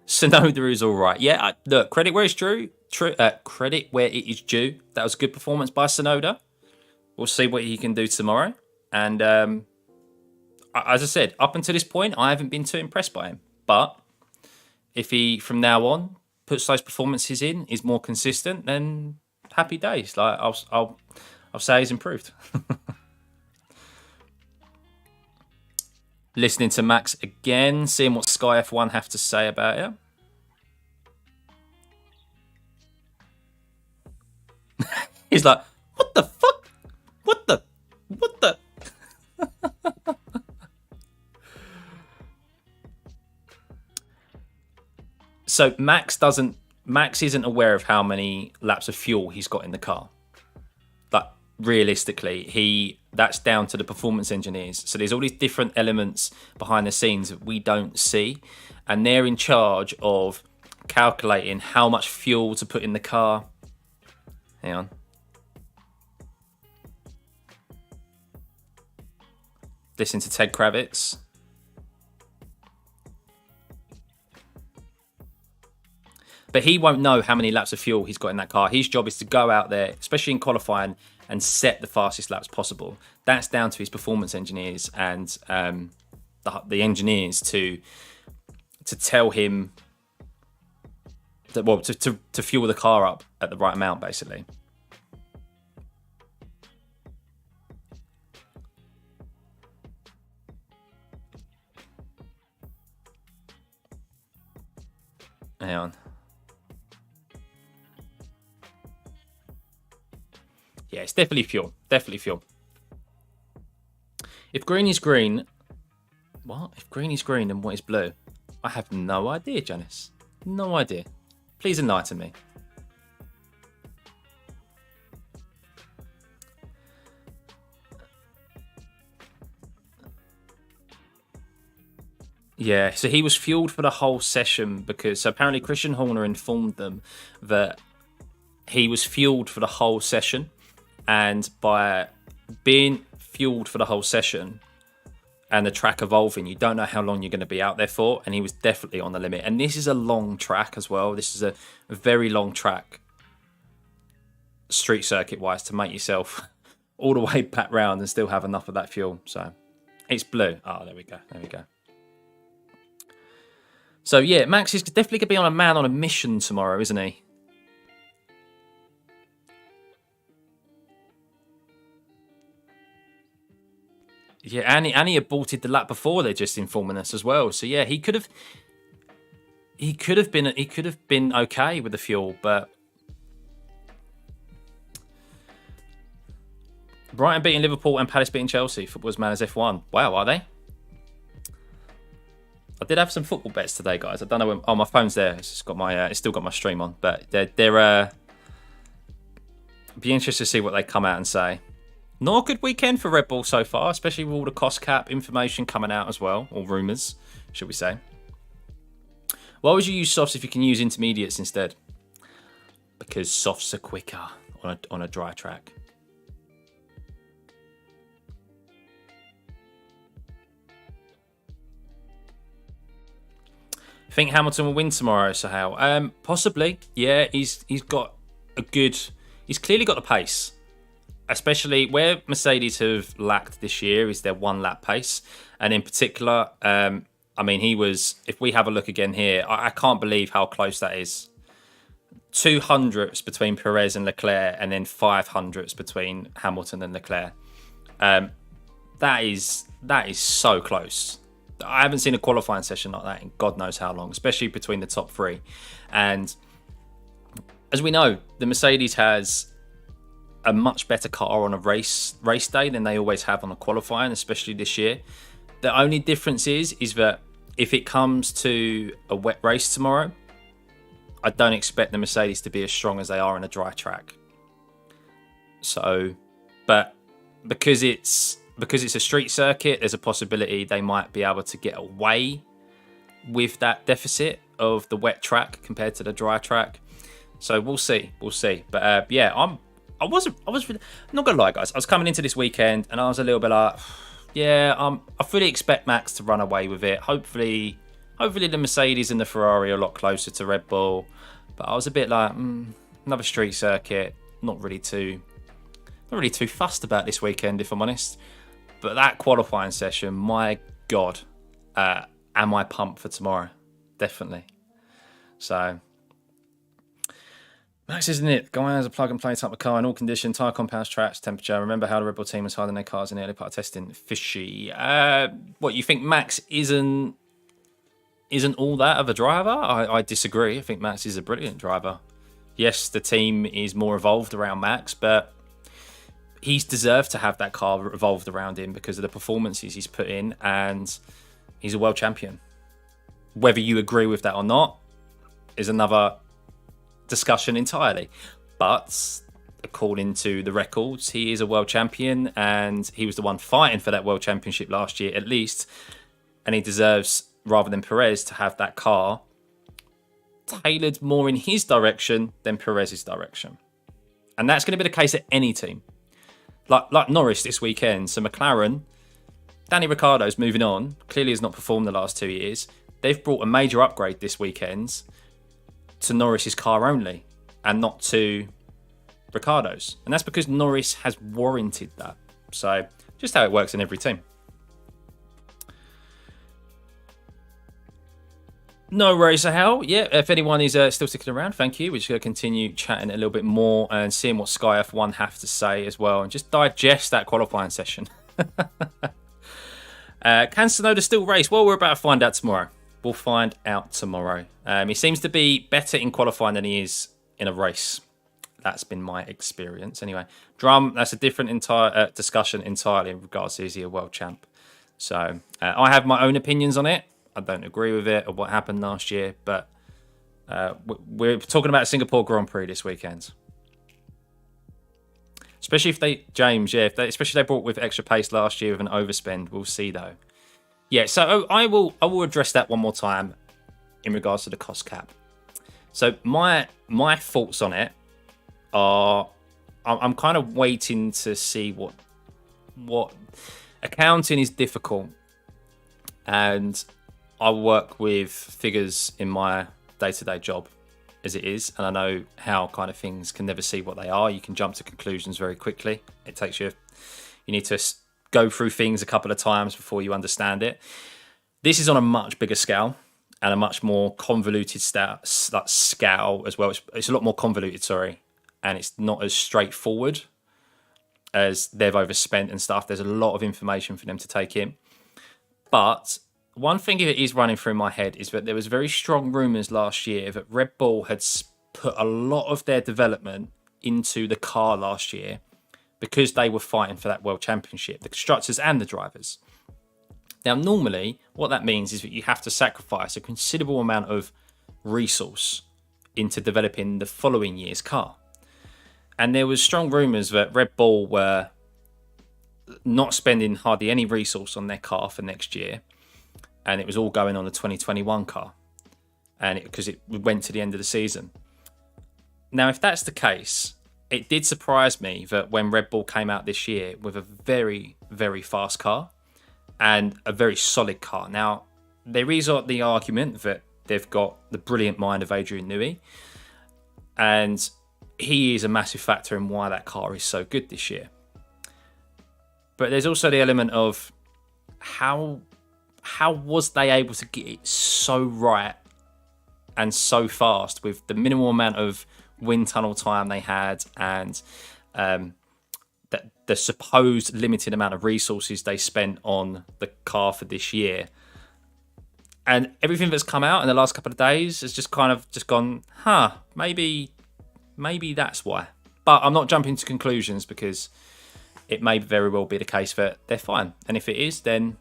Sonoda is all right. Yeah, look, credit where it's due. Credit where it is due. That was a good performance by Sonoda. We'll see what he can do tomorrow. And as I said, up until this point, I haven't been too impressed by him. But if he, from now on, puts those performances in, is more consistent, then happy days. Like I'll say he's improved. Listening to Max again, seeing what Sky F1 have to say about it. He's like, what the fuck? What the? So Max isn't aware of how many laps of fuel he's got in the car. But realistically, that's down to the performance engineers. So there's all these different elements behind the scenes that we don't see, and they're in charge of calculating how much fuel to put in the car. Hang on. Listen to Ted Kravitz. But he won't know how many laps of fuel he's got in that car. His job is to go out there, especially in qualifying, and set the fastest laps possible. That's down to his performance engineers and the engineers to tell him that, well, to fuel the car up at the right amount, basically. Hang on. Yeah, it's definitely fuel. Definitely fuel. If green is green... What? If green is green, then what is blue? I have no idea, Janice. No idea. Please enlighten me. Yeah, so he was fueled for the whole session because apparently Christian Horner informed them that he was fueled for the whole session. And by being fueled for the whole session and the track evolving, you don't know how long you're going to be out there for. And he was definitely on the limit. And this is a long track as well. This is a very long track, street circuit-wise, to make yourself all the way back round and still have enough of that fuel. So it's blue. Oh, there we go. There we go. So, yeah, Max is definitely going to be on a man on a mission tomorrow, isn't he? Yeah, and he aborted the lap before. They're just informing us as well. So yeah, he could have been okay with the fuel, but Brighton beating Liverpool and Palace beating Chelsea. Football's man as F1. Wow, are they? I did have some football bets today, guys. I don't know when. Oh, my phone's there. It's just got my. It's still got my stream on, but they're. Be interested to see what they come out and say. Not a good weekend for Red Bull so far, especially with all the cost cap information coming out as well, or rumours, should we say. Why would you use softs if you can use intermediates instead? Because softs are quicker on a dry track. I think Hamilton will win tomorrow, Sahel. Possibly, yeah. He's got a good. He's clearly got the pace. Especially where Mercedes have lacked this year is their one lap pace. And in particular, I mean, he was, if we have a look again here, I can't believe how close that is. 200ths between Perez and Leclerc, and then 500ths between Hamilton and Leclerc. That is so close. I haven't seen a qualifying session like that in God knows how long, especially between the top three. And as we know, the Mercedes has a much better car on a race day than they always have on a qualifying, especially this year. The only difference is that if it comes to a wet race tomorrow, I don't expect the Mercedes to be as strong as they are in a dry track. So, but because it's a street circuit, there's a possibility they might be able to get away with that deficit of the wet track compared to the dry track. So we'll see. But yeah, I was not gonna lie, guys. I was coming into this weekend and I was a little bit like, yeah, I fully expect Max to run away with it. Hopefully the Mercedes and the Ferrari are a lot closer to Red Bull. But I was a bit like, another street circuit. Not really too fussed about this weekend, if I'm honest. But that qualifying session, my God, am I pumped for tomorrow? Definitely. So, Max, isn't it? Going as a plug-and-play type of car in all conditions, tyre compounds, tracks, temperature. Remember how the Red Bull team was hiding their cars in the early part of testing? Fishy. What, you think Max isn't all that of a driver? I disagree. I think Max is a brilliant driver. Yes, the team is more evolved around Max, but he's deserved to have that car revolved around him because of the performances he's put in, and he's a world champion. Whether you agree with that or not is another discussion entirely. But according to the records, he is a world champion, and he was the one fighting for that world championship last year at least, and he deserves, rather than Perez, to have that car tailored more in his direction than Perez's direction. And that's going to be the case at any team. Like Norris this weekend. So McLaren, Danny Ricciardo's moving on. Clearly has not performed the last 2 years. They've brought a major upgrade this weekend to Norris's car only and not to Ricciardo's. And that's because Norris has warranted that. So just how it works in every team. No worries, Hal. Yeah, if anyone is still sticking around, thank you. We're just going to continue chatting a little bit more and seeing what Sky F1 have to say as well, and just digest that qualifying session. Can Tsunoda still race? Well, we're about to find out tomorrow. We'll find out tomorrow. He seems to be better in qualifying than he is in a race. That's been my experience. Anyway, Drum, that's a different discussion entirely in regards to is he a world champ. So I have my own opinions on it. I don't agree with it or what happened last year, but we're talking about Singapore Grand Prix this weekend. Especially if they, James, yeah, especially if they brought with extra pace last year with an overspend. We'll see though. Yeah, so I will address that one more time in regards to the cost cap. So my thoughts on it are, I'm kind of waiting to see what accounting is difficult, and I work with figures in my day-to-day job as it is, and I know how kind of things can never see what they are. You can jump to conclusions very quickly. It takes you need to go through things a couple of times before you understand it. This is on a much bigger scale and a much more convoluted scale as well. It's a lot more convoluted, sorry, and it's not as straightforward as they've overspent and stuff. There's a lot of information for them to take in. But one thing that is running through my head is that there was very strong rumours last year that Red Bull had put a lot of their development into the car last year because they were fighting for that world championship, the constructors and the drivers. Now, normally, what that means is that you have to sacrifice a considerable amount of resource into developing the following year's car. And there was strong rumours that Red Bull were not spending hardly any resource on their car for next year, and it was all going on the 2021 car, and because it went to the end of the season. Now, if that's the case, it did surprise me that when Red Bull came out this year with a very, very fast car and a very solid car. Now, there is the argument that they've got the brilliant mind of Adrian Newey, and he is a massive factor in why that car is so good this year. But there's also the element of how was they able to get it so right and so fast with the minimal amount of wind tunnel time they had, and the supposed limited amount of resources they spent on the car for this year. And everything that's come out in the last couple of days has just kind of just gone, maybe that's why. But I'm not jumping to conclusions, because it may very well be the case that they're fine. And if it is, then,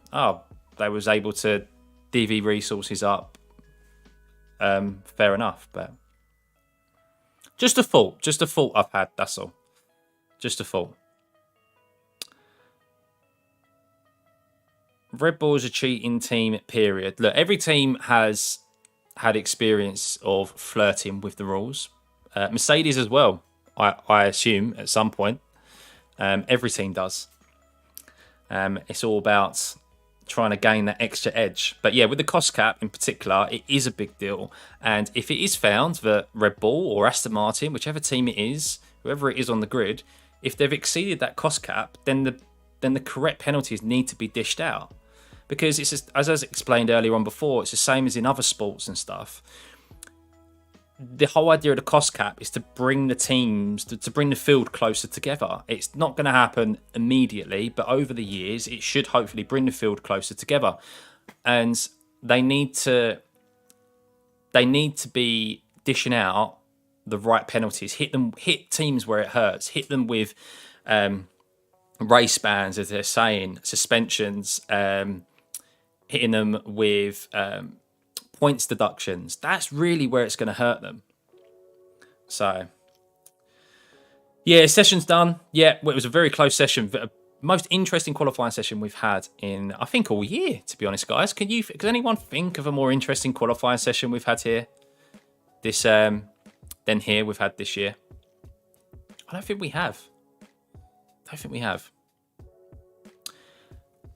they was able to DV resources up. Fair enough. But just a thought I've had, that's all. Just a thought. Red Bull is a cheating team, period. Look, every team has had experience of flirting with the rules. Mercedes as well, I assume, at some point. Every team does. It's all about trying to gain that extra edge. But yeah, with the cost cap in particular, it is a big deal. And if it is found that Red Bull or Aston Martin, whichever team it is, whoever it is on the grid, if they've exceeded that cost cap, then the correct penalties need to be dished out. Because it's just, as I explained earlier on before, it's the same as in other sports and stuff. The whole idea of the cost cap is to bring the teams, to bring the field closer together. It's not going to happen immediately, but over the years, it should hopefully bring the field closer together. And they need to be dishing out the right penalties. Hit teams where it hurts. Hit them with race bans, as they're saying, suspensions. Hitting them with points deductions. That's really where it's going to hurt them. So, yeah, session's done. Yeah, well, it was a very close session. Most interesting qualifying session we've had in, I think, all year, to be honest, guys. Can anyone think of a more interesting qualifying session we've had here? Than here we've had this year? I don't think we have.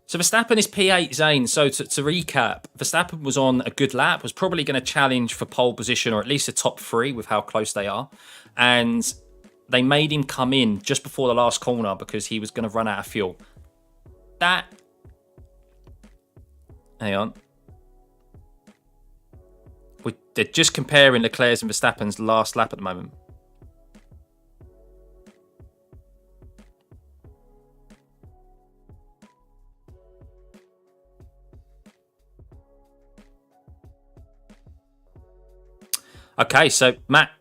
So Verstappen is P8, Zane. So to recap, Verstappen was on a good lap, was probably going to challenge for pole position, or at least a top 3 with how close they are. And they made him come in just before the last corner because he was going to run out of fuel. Hang on. They're just comparing Leclerc's and Verstappen's last lap at the moment. Okay, so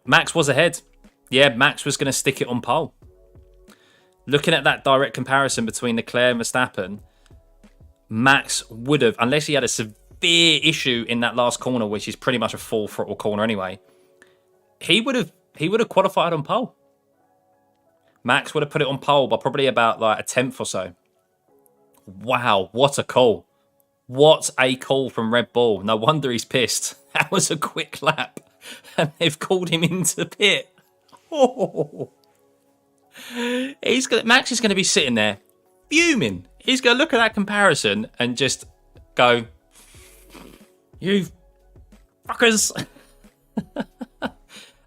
Max was ahead. Yeah, Max was going to stick it on pole. Looking at that direct comparison between Leclerc and Verstappen, Max would have, unless he had a severe issue in that last corner, which is pretty much a full throttle corner anyway, he would have qualified on pole. Max would have put it on pole by probably about like a tenth or so. Wow, what a call. What a call from Red Bull. No wonder he's pissed. That was a quick lap. And they've called him into pit. Oh. Max is going to be sitting there fuming. He's going to look at that comparison and just go, "You fuckers."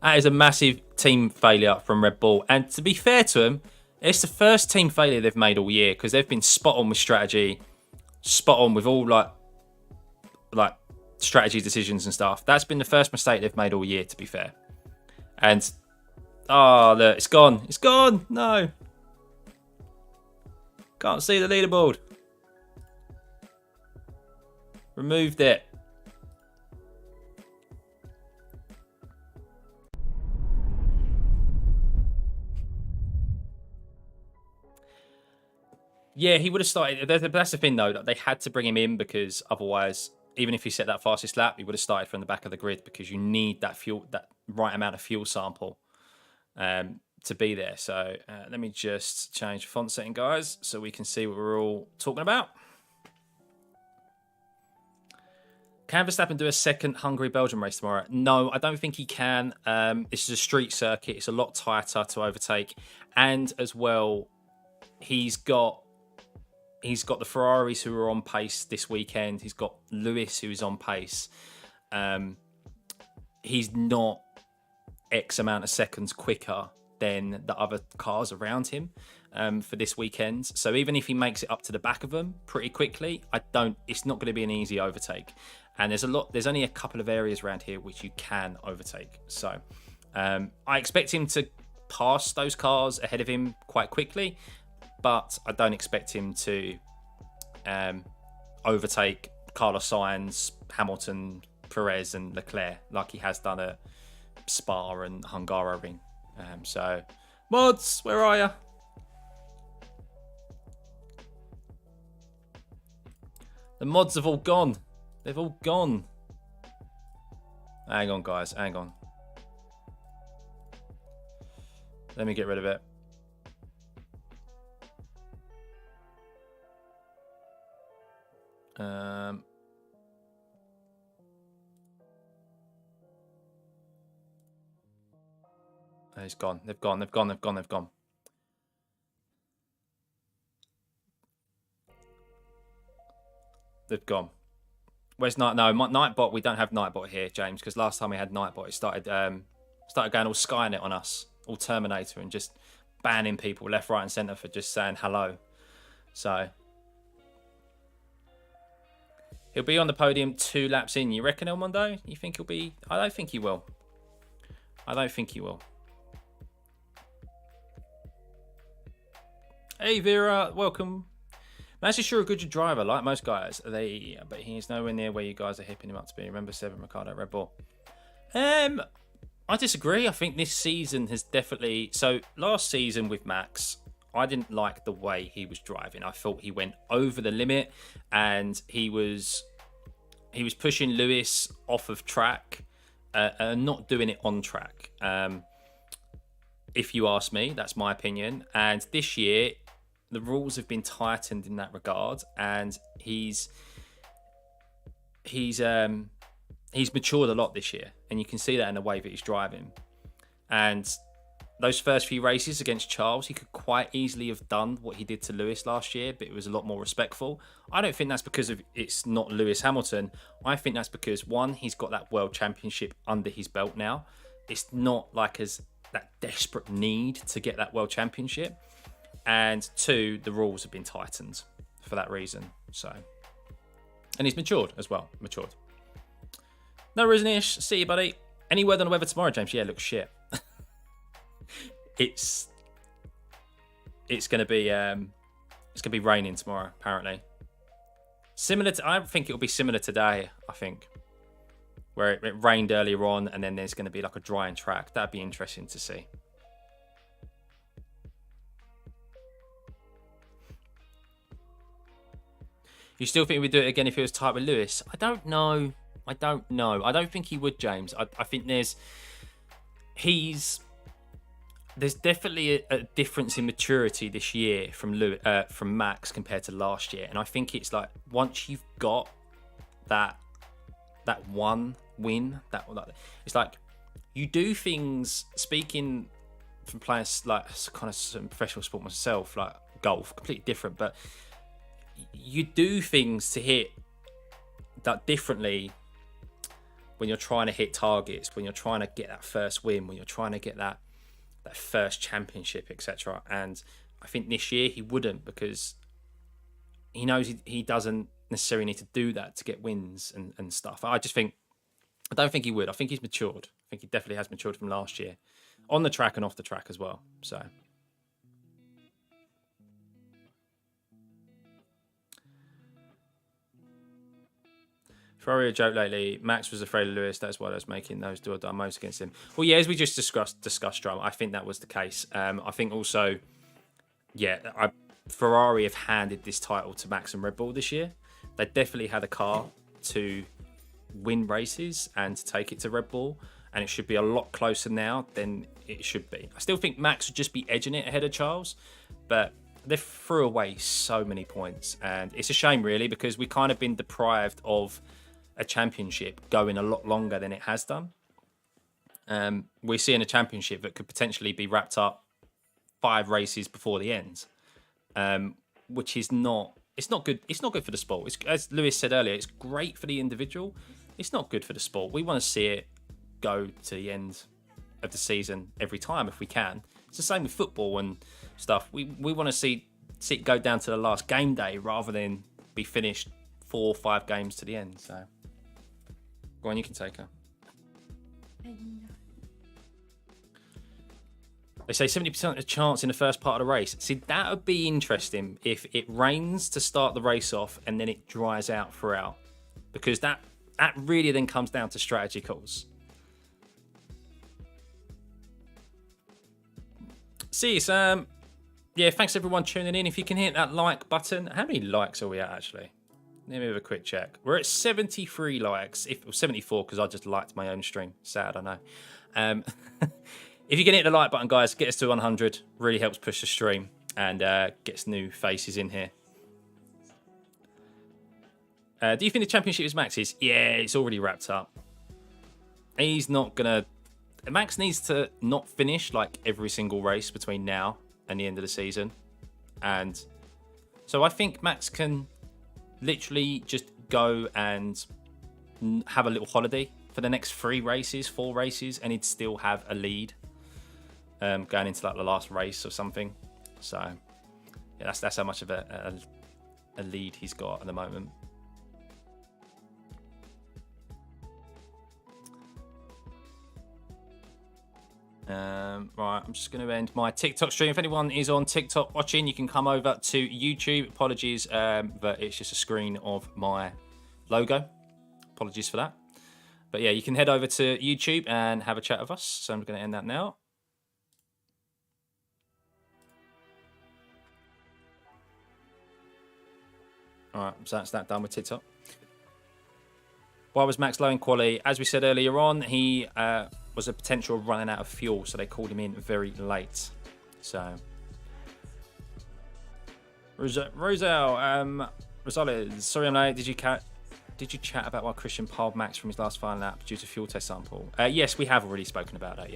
That is a massive team failure from Red Bull. And to be fair to them, it's the first team failure they've made all year, because they've been spot on with strategy, spot on with all like strategy decisions and stuff. That's been the first mistake they've made all year, to be fair. And look, it's gone. No, can't see the leaderboard. Removed it. Yeah, he would have started. That's the thing, though. They had to bring him in, because otherwise, even if he set that fastest lap, he would have started from the back of the grid, because you need that right amount of fuel sample to be there. So let me just change font setting, guys, so we can see what we're all talking about. Can Verstappen do a second Hungary-Belgium race tomorrow? No, I don't think he can. This is a street circuit. It's a lot tighter to overtake. And as well, he's got the Ferraris who are on pace this weekend. He's got Lewis who is on pace. He's not X amount of seconds quicker than the other cars around him for this weekend. So even if he makes it up to the back of them pretty quickly, it's not going to be an easy overtake. And there's only a couple of areas around here which you can overtake. So I expect him to pass those cars ahead of him quite quickly, but I don't expect him to overtake Carlos Sainz, Hamilton, Perez and Leclerc like he has done at Spa and Hungaroring. So, mods, where are you? The mods have all gone. They've all gone. Hang on, guys. Hang on. Let me get rid of it. He's gone. They've gone. They've gone. They've gone. They've gone. They've gone. Where's Night? No, Nightbot. We don't have Nightbot here, James, because last time we had Nightbot, it started going all Skynet on us, all Terminator, and just banning people left, right, and centre for just saying hello. So he'll be on the podium 2 laps in. You reckon, El Mondo? You think he'll be? I don't think he will. I don't think he will. Hey Vera, welcome. Max is sure a good driver, like most guys. But he's nowhere near where you guys are hipping him up to be. Remember 7 Ricardo Red Bull. I disagree. I think this season has definitely... So last season with Max, I didn't like the way he was driving. I thought he went over the limit, and he was pushing Lewis off of track and not doing it on track. If you ask me, that's my opinion. And this year, the rules have been tightened in that regard, and he's matured a lot this year, and you can see that in the way that he's driving. And those first few races against Charles, he could quite easily have done what he did to Lewis last year, but it was a lot more respectful. I don't think that's because it's not Lewis Hamilton. I think that's because, one, he's got that World Championship under his belt now. It's not like as that desperate need to get that World Championship. And 2, the rules have been tightened for that reason. So, and he's matured as well. Matured. No reason ish. See you, buddy. Any word on the weather tomorrow, James? Yeah, it looks shit. It's gonna be raining tomorrow, apparently. Similar to, I think it'll be similar today. I think where it rained earlier on, and then there's going to be like a drying track. That'd be interesting to see. You still think we'd do it again if it was tight with Lewis? I don't know. I don't think he would, James. I think there's definitely a difference in maturity this year from Max compared to last year, and I think it's like once you've got that one win, it's like you do things. Speaking from playing like kind of some professional sport myself, like golf, completely different, but you do things to hit that differently when you're trying to hit targets, when you're trying to get that first win, when you're trying to get that first championship, etc. And I think this year he wouldn't, because he knows he doesn't necessarily need to do that to get wins and stuff. I don't think he would. I think he's matured. I think he definitely has matured from last year, on the track and off the track as well. So Ferrari a joke lately. Max was afraid of Lewis. That's why I was making those do or die moves against him. Well, yeah, as we just discussed, Drum, I think that was the case. I think also, yeah, Ferrari have handed this title to Max and Red Bull this year. They definitely had a car to win races and to take it to Red Bull, and it should be a lot closer now than it should be. I still think Max would just be edging it ahead of Charles, but they threw away so many points, and it's a shame really, because we kind of been deprived of a championship going a lot longer than it has done. We're seeing a championship that could potentially be wrapped up 5 races before the end, which is not. It's not good. It's not good for the sport. As Lewis said earlier, it's great for the individual. It's not good for the sport. We want to see it go to the end of the season every time if we can. It's the same with football and stuff. We want to see it go down to the last game day rather than be finished 4 or 5 games to the end. So Go on, you can take her. They say 70% of chance in the first part of the race. See, that would be interesting if it rains to start the race off and then it dries out throughout. Because that really then comes down to strategy calls. See, yeah, thanks everyone tuning in. If you can hit that like button. How many likes are we at, actually? Let me have a quick check. We're at 73 likes. 74, because I just liked my own stream. Sad, I know. If you can hit the like button, guys, get us to 100. Really helps push the stream and gets new faces in here. Do you think the championship is Max's? Yeah, it's already wrapped up. He's not going to... Max needs to not finish like every single race between now and the end of the season. And so I think Max can literally just go and have a little holiday for the next 4 races, and he'd still have a lead. Going into like the last race or something. So yeah, that's how much of a lead he's got at the moment. Right, I'm just going to end my TikTok stream. If anyone is on TikTok watching, you can come over to YouTube. Apologies, but it's just a screen of my logo. Apologies for that. But yeah, you can head over to YouTube and have a chat with us. So I'm going to end that now. All right, so that's that done with TikTok. Why was Max low in quali? As we said earlier on, he was a potential of running out of fuel, so they called him in very late. So, Roselle, Rosales, sorry I'm late. Did you chat about why Christian piled Max from his last final lap due to fuel test sample? Yes, we have already spoken about that.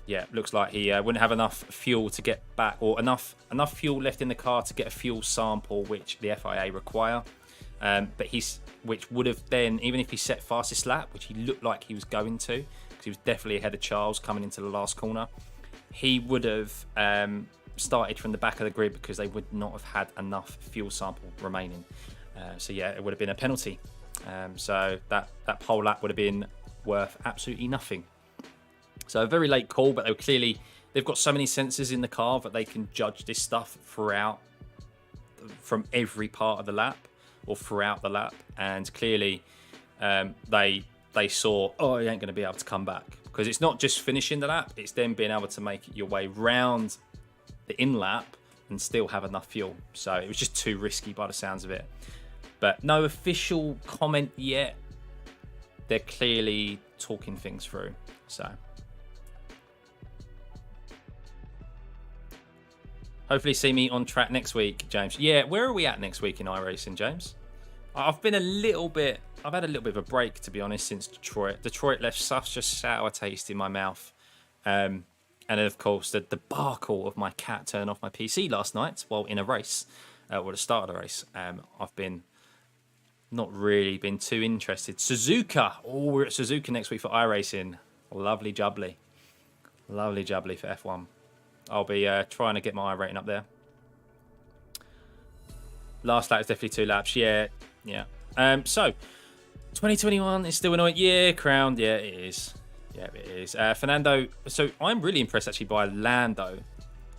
Yeah, looks like he wouldn't have enough fuel to get back, or enough fuel left in the car to get a fuel sample, which the FIA require. Which would have then, even if he set fastest lap, which he looked like he was going to, because he was definitely ahead of Charles coming into the last corner, he would have started from the back of the grid because they would not have had enough fuel sample remaining. So yeah, it would have been a penalty. So that pole lap would have been worth absolutely nothing. So a very late call, but they've got so many sensors in the car that they can judge this stuff throughout, from every part of the lap or throughout the lap. And clearly they saw, oh, he ain't going to be able to come back, because it's not just finishing the lap, it's then being able to make your way round the in lap and still have enough fuel. So it was just too risky by the sounds of it. But no official comment yet. They're clearly talking things through. So hopefully see me on track next week, James. Yeah, where are we at next week in iRacing, James? I've had a little bit of a break, to be honest, since Detroit. Detroit left such a sour taste in my mouth. And then, of course, the debacle of my cat turning off my PC last night while in a race, or the start of the race. I've not really been too interested. Suzuka. Oh, we're at Suzuka next week for iRacing. Lovely jubbly. Lovely jubbly for F1. I'll be trying to get my rating up there. Last lap is definitely 2 laps. Yeah. So, 2021 is still annoying. Yeah, crowned. Yeah, it is. Yeah, it is. Fernando. So, I'm really impressed actually by Lando.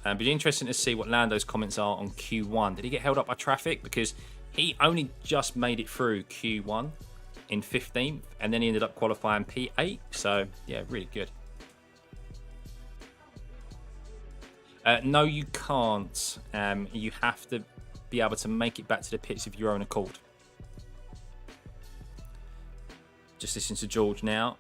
It'd be interesting to see what Lando's comments are on Q1. Did he get held up by traffic? Because he only just made it through Q1 in 15th, and then he ended up qualifying P8. So, yeah, really good. No, you can't. You have to be able to make it back to the pits of your own accord. Just listen to George now.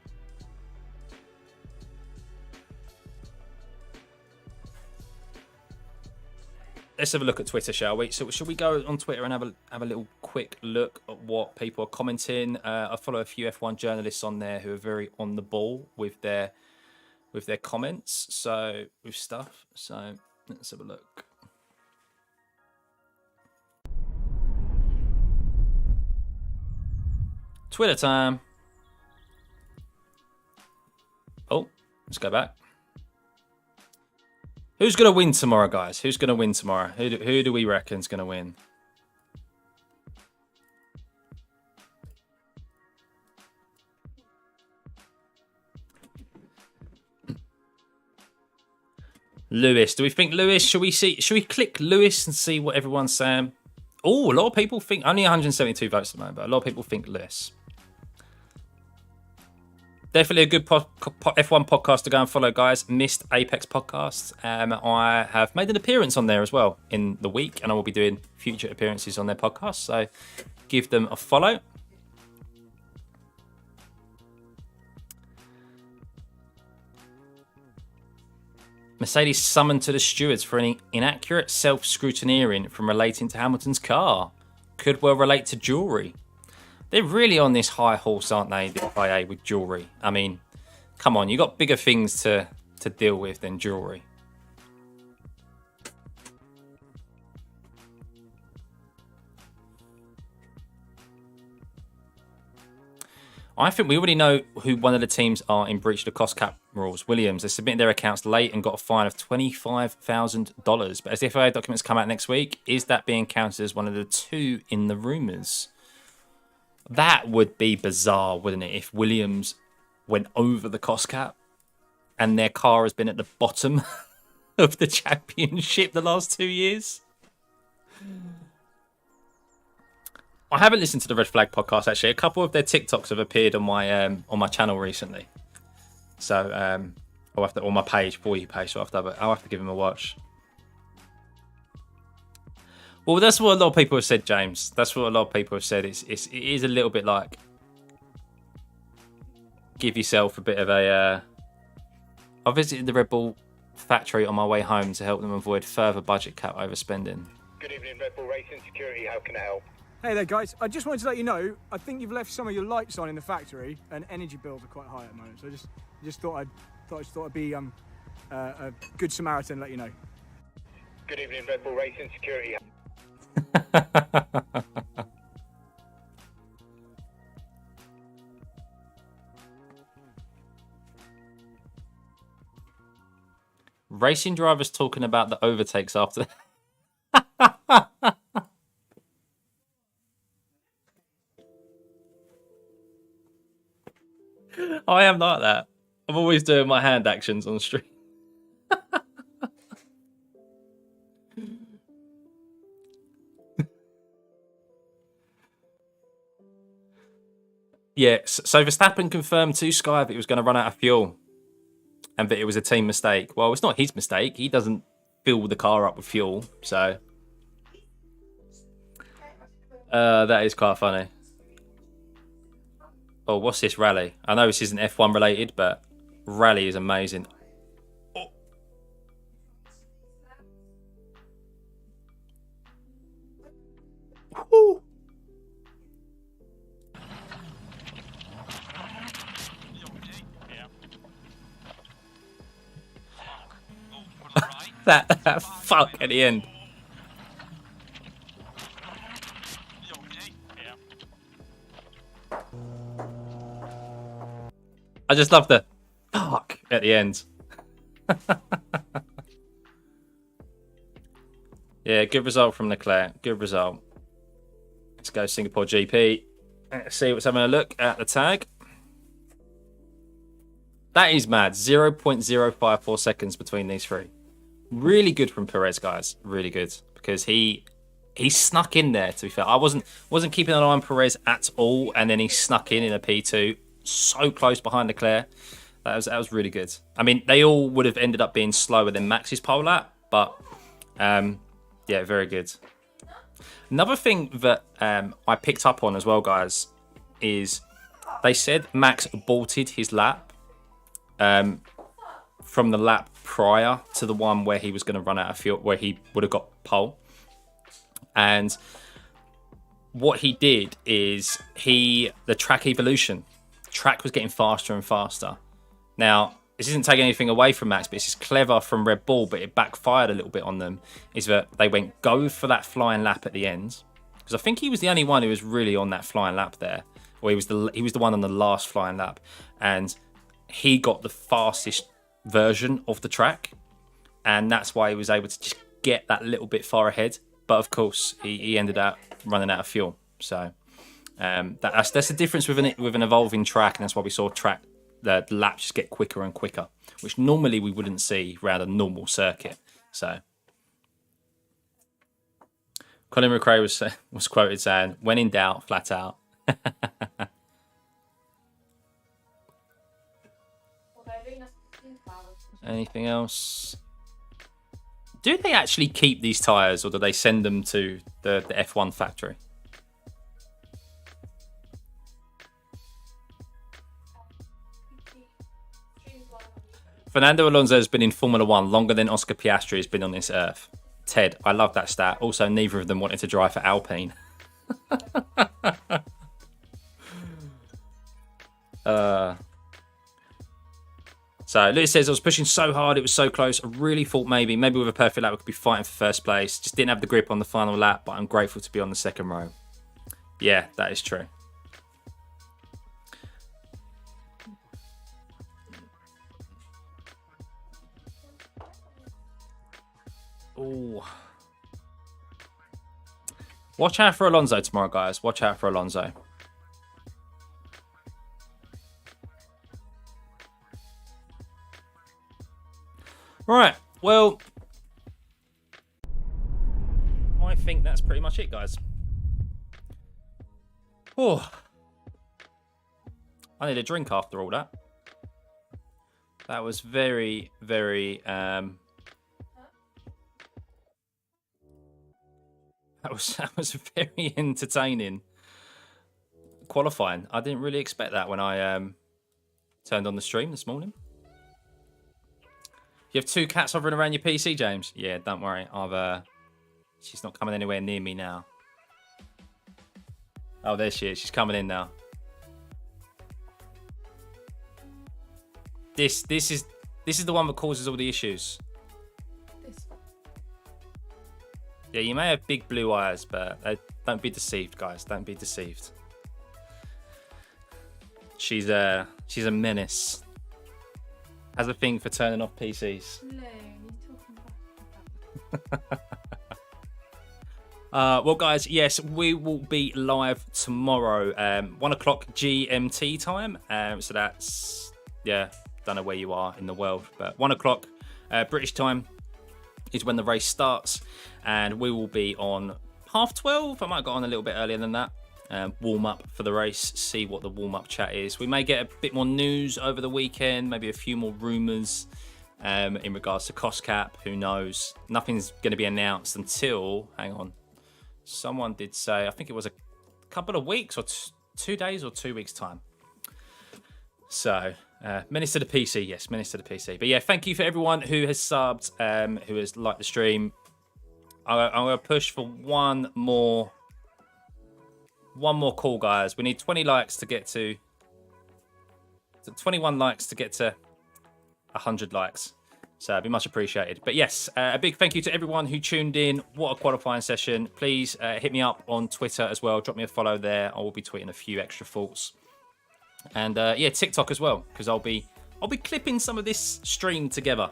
Let's have a look at Twitter, shall we? So, shall we go on Twitter and have a little quick look at what people are commenting? I follow a few F1 journalists on there who are very on the ball with their comments. So, with stuff. So, let's have a look. Twitter time. Oh, let's go back. Who's going to win tomorrow, guys? Who's going to win tomorrow? Who do we reckon's going to win? Lewis. Do we think Lewis? Should we click Lewis and see what everyone's saying? Oh, a lot of people think only 172 votes at the moment, but a lot of people think Lewis. Definitely a good F1 podcast to go and follow, guys. Missed Apex podcasts. I have made an appearance on there as well in the week, and I will be doing future appearances on their podcast. So give them a follow. Mercedes summoned to the stewards for an inaccurate self-scrutineering from relating to Hamilton's car. Could well relate to jewellery. They're really on this high horse, aren't they, the FIA, with jewellery? I mean, come on, you got bigger things to deal with than jewellery. I think we already know who one of the teams are in breach of the cost cap rules. Williams. They submitted their accounts late and got a fine of $25,000. But as the FIA documents come out next week, is that being counted as one of the two in the rumours? That would be bizarre, wouldn't it, if Williams went over the cost cap and their car has been at the bottom of the championship the last 2 years? I haven't listened to the Red Flag podcast, actually. A couple of their TikToks have appeared on my channel recently. So I'll have to, on my page, For You page, so I'll have to give them a watch. Well, that's what a lot of people have said, James. That's what a lot of people have said. It is a little bit like give yourself a bit of a... I visited the Red Bull factory on my way home to help them avoid further budget cap overspending. Good evening, Red Bull Racing Security. How can I help? Hey there, guys. I just wanted to let you know, I think you've left some of your lights on in the factory, and energy bills are quite high at the moment. So I just thought I'd be a good Samaritan and let you know. Good evening, Red Bull Racing Security. Racing drivers talking about the overtakes after. I am like that. I'm always doing my hand actions on the street. Yeah, so Verstappen confirmed to Sky that he was going to run out of fuel and that it was a team mistake. Well, it's not his mistake. He doesn't fill the car up with fuel, so... that is quite funny. Oh, what's this rally? I know this isn't F1 related, but rally is amazing. Oh. Woo. that fuck at the end. I just love the fuck at the end. Yeah, good result from Leclerc. Good result. Let's go Singapore GP. Let's see what's having a look at the tag. That is mad. 0.054 seconds between these three. Really good from Perez, guys. Really good. Because he snuck in there, to be fair. I wasn't keeping an eye on Perez at all, and then he snuck in a P2. So close behind Leclerc. That was really good. I mean, they all would have ended up being slower than Max's pole lap, but yeah, very good. Another thing that I picked up on as well, guys, is they said Max aborted his lap from the lap prior to the one where he was going to run out of fuel, where he would have got pole. And what he did is the track evolution. Track was getting faster and faster. Now, this isn't taking anything away from Max, but it's just clever from Red Bull, but it backfired a little bit on them, is that they went go for that flying lap at the end. Because I think he was the only one who was really on that flying lap there. Or he was the one on the last flying lap. And he got the fastest version of the track. And that's why he was able to just get that little bit far ahead. But of course, he ended up running out of fuel. So... that's the difference with an evolving track, and that's why we saw track the laps just get quicker and quicker, which normally we wouldn't see around a normal circuit. So Colin McRae was quoted saying, "When in doubt, flat out." Anything else? Do they actually keep these tyres, or do they send them to the F1 factory? Fernando Alonso has been in Formula 1 longer than Oscar Piastri has been on this earth. Ted, I love that stat. Also, neither of them wanted to drive for Alpine. So Lewis says, I was pushing so hard, it was so close. I really thought maybe with a perfect lap we could be fighting for first place. Just didn't have the grip on the final lap, but I'm grateful to be on the second row. Yeah, that is true. Ooh. Watch out for Alonso tomorrow, guys. Watch out for Alonso. Right, well, I think that's pretty much it, guys. Oh, I need a drink after all that. That was very, very, that was very entertaining qualifying. I didn't really expect that when I turned on the stream this morning. You have two cats hovering around your PC, James? Yeah, don't worry. She's not coming anywhere near me now. Oh, there she is. She's coming in now. This is the one that causes all the issues. This one. Yeah, you may have big blue eyes, but don't be deceived, guys. Don't be deceived. She's a menace. Has a thing for turning off PCs. No, you're talking about. Well, guys, yes, we will be live tomorrow, 1 o'clock GMT time. So that's, yeah, don't know where you are in the world, but 1 o'clock British time is when the race starts, and we will be on 12:30. I might go on a little bit earlier than that. Warm up for the race, see what the warm up chat is. We may get a bit more news over the weekend, maybe a few more rumours in regards to cost cap. Who knows? Nothing's going to be announced until, hang on, someone did say, I think it was a couple of weeks or 2 days or 2 weeks time. So menace to the PC, yes, menace to the PC. But yeah, thank you for everyone who has subbed, who has liked the stream. I'm going to push for one more call, guys. We need 20 likes to get to 21 likes to get to 100 likes. So it'd be much appreciated. But yes, a big thank you to everyone who tuned in. What a qualifying session. Please hit me up on Twitter as well. Drop me a follow there. I will be tweeting a few extra thoughts. And yeah, TikTok as well, because I'll be clipping some of this stream together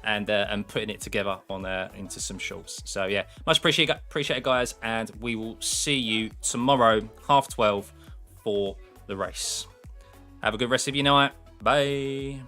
and putting it together on into some shorts. So yeah, much appreciated, guys, and we will see you tomorrow 12:30 for the race. Have a good rest of your night. Bye.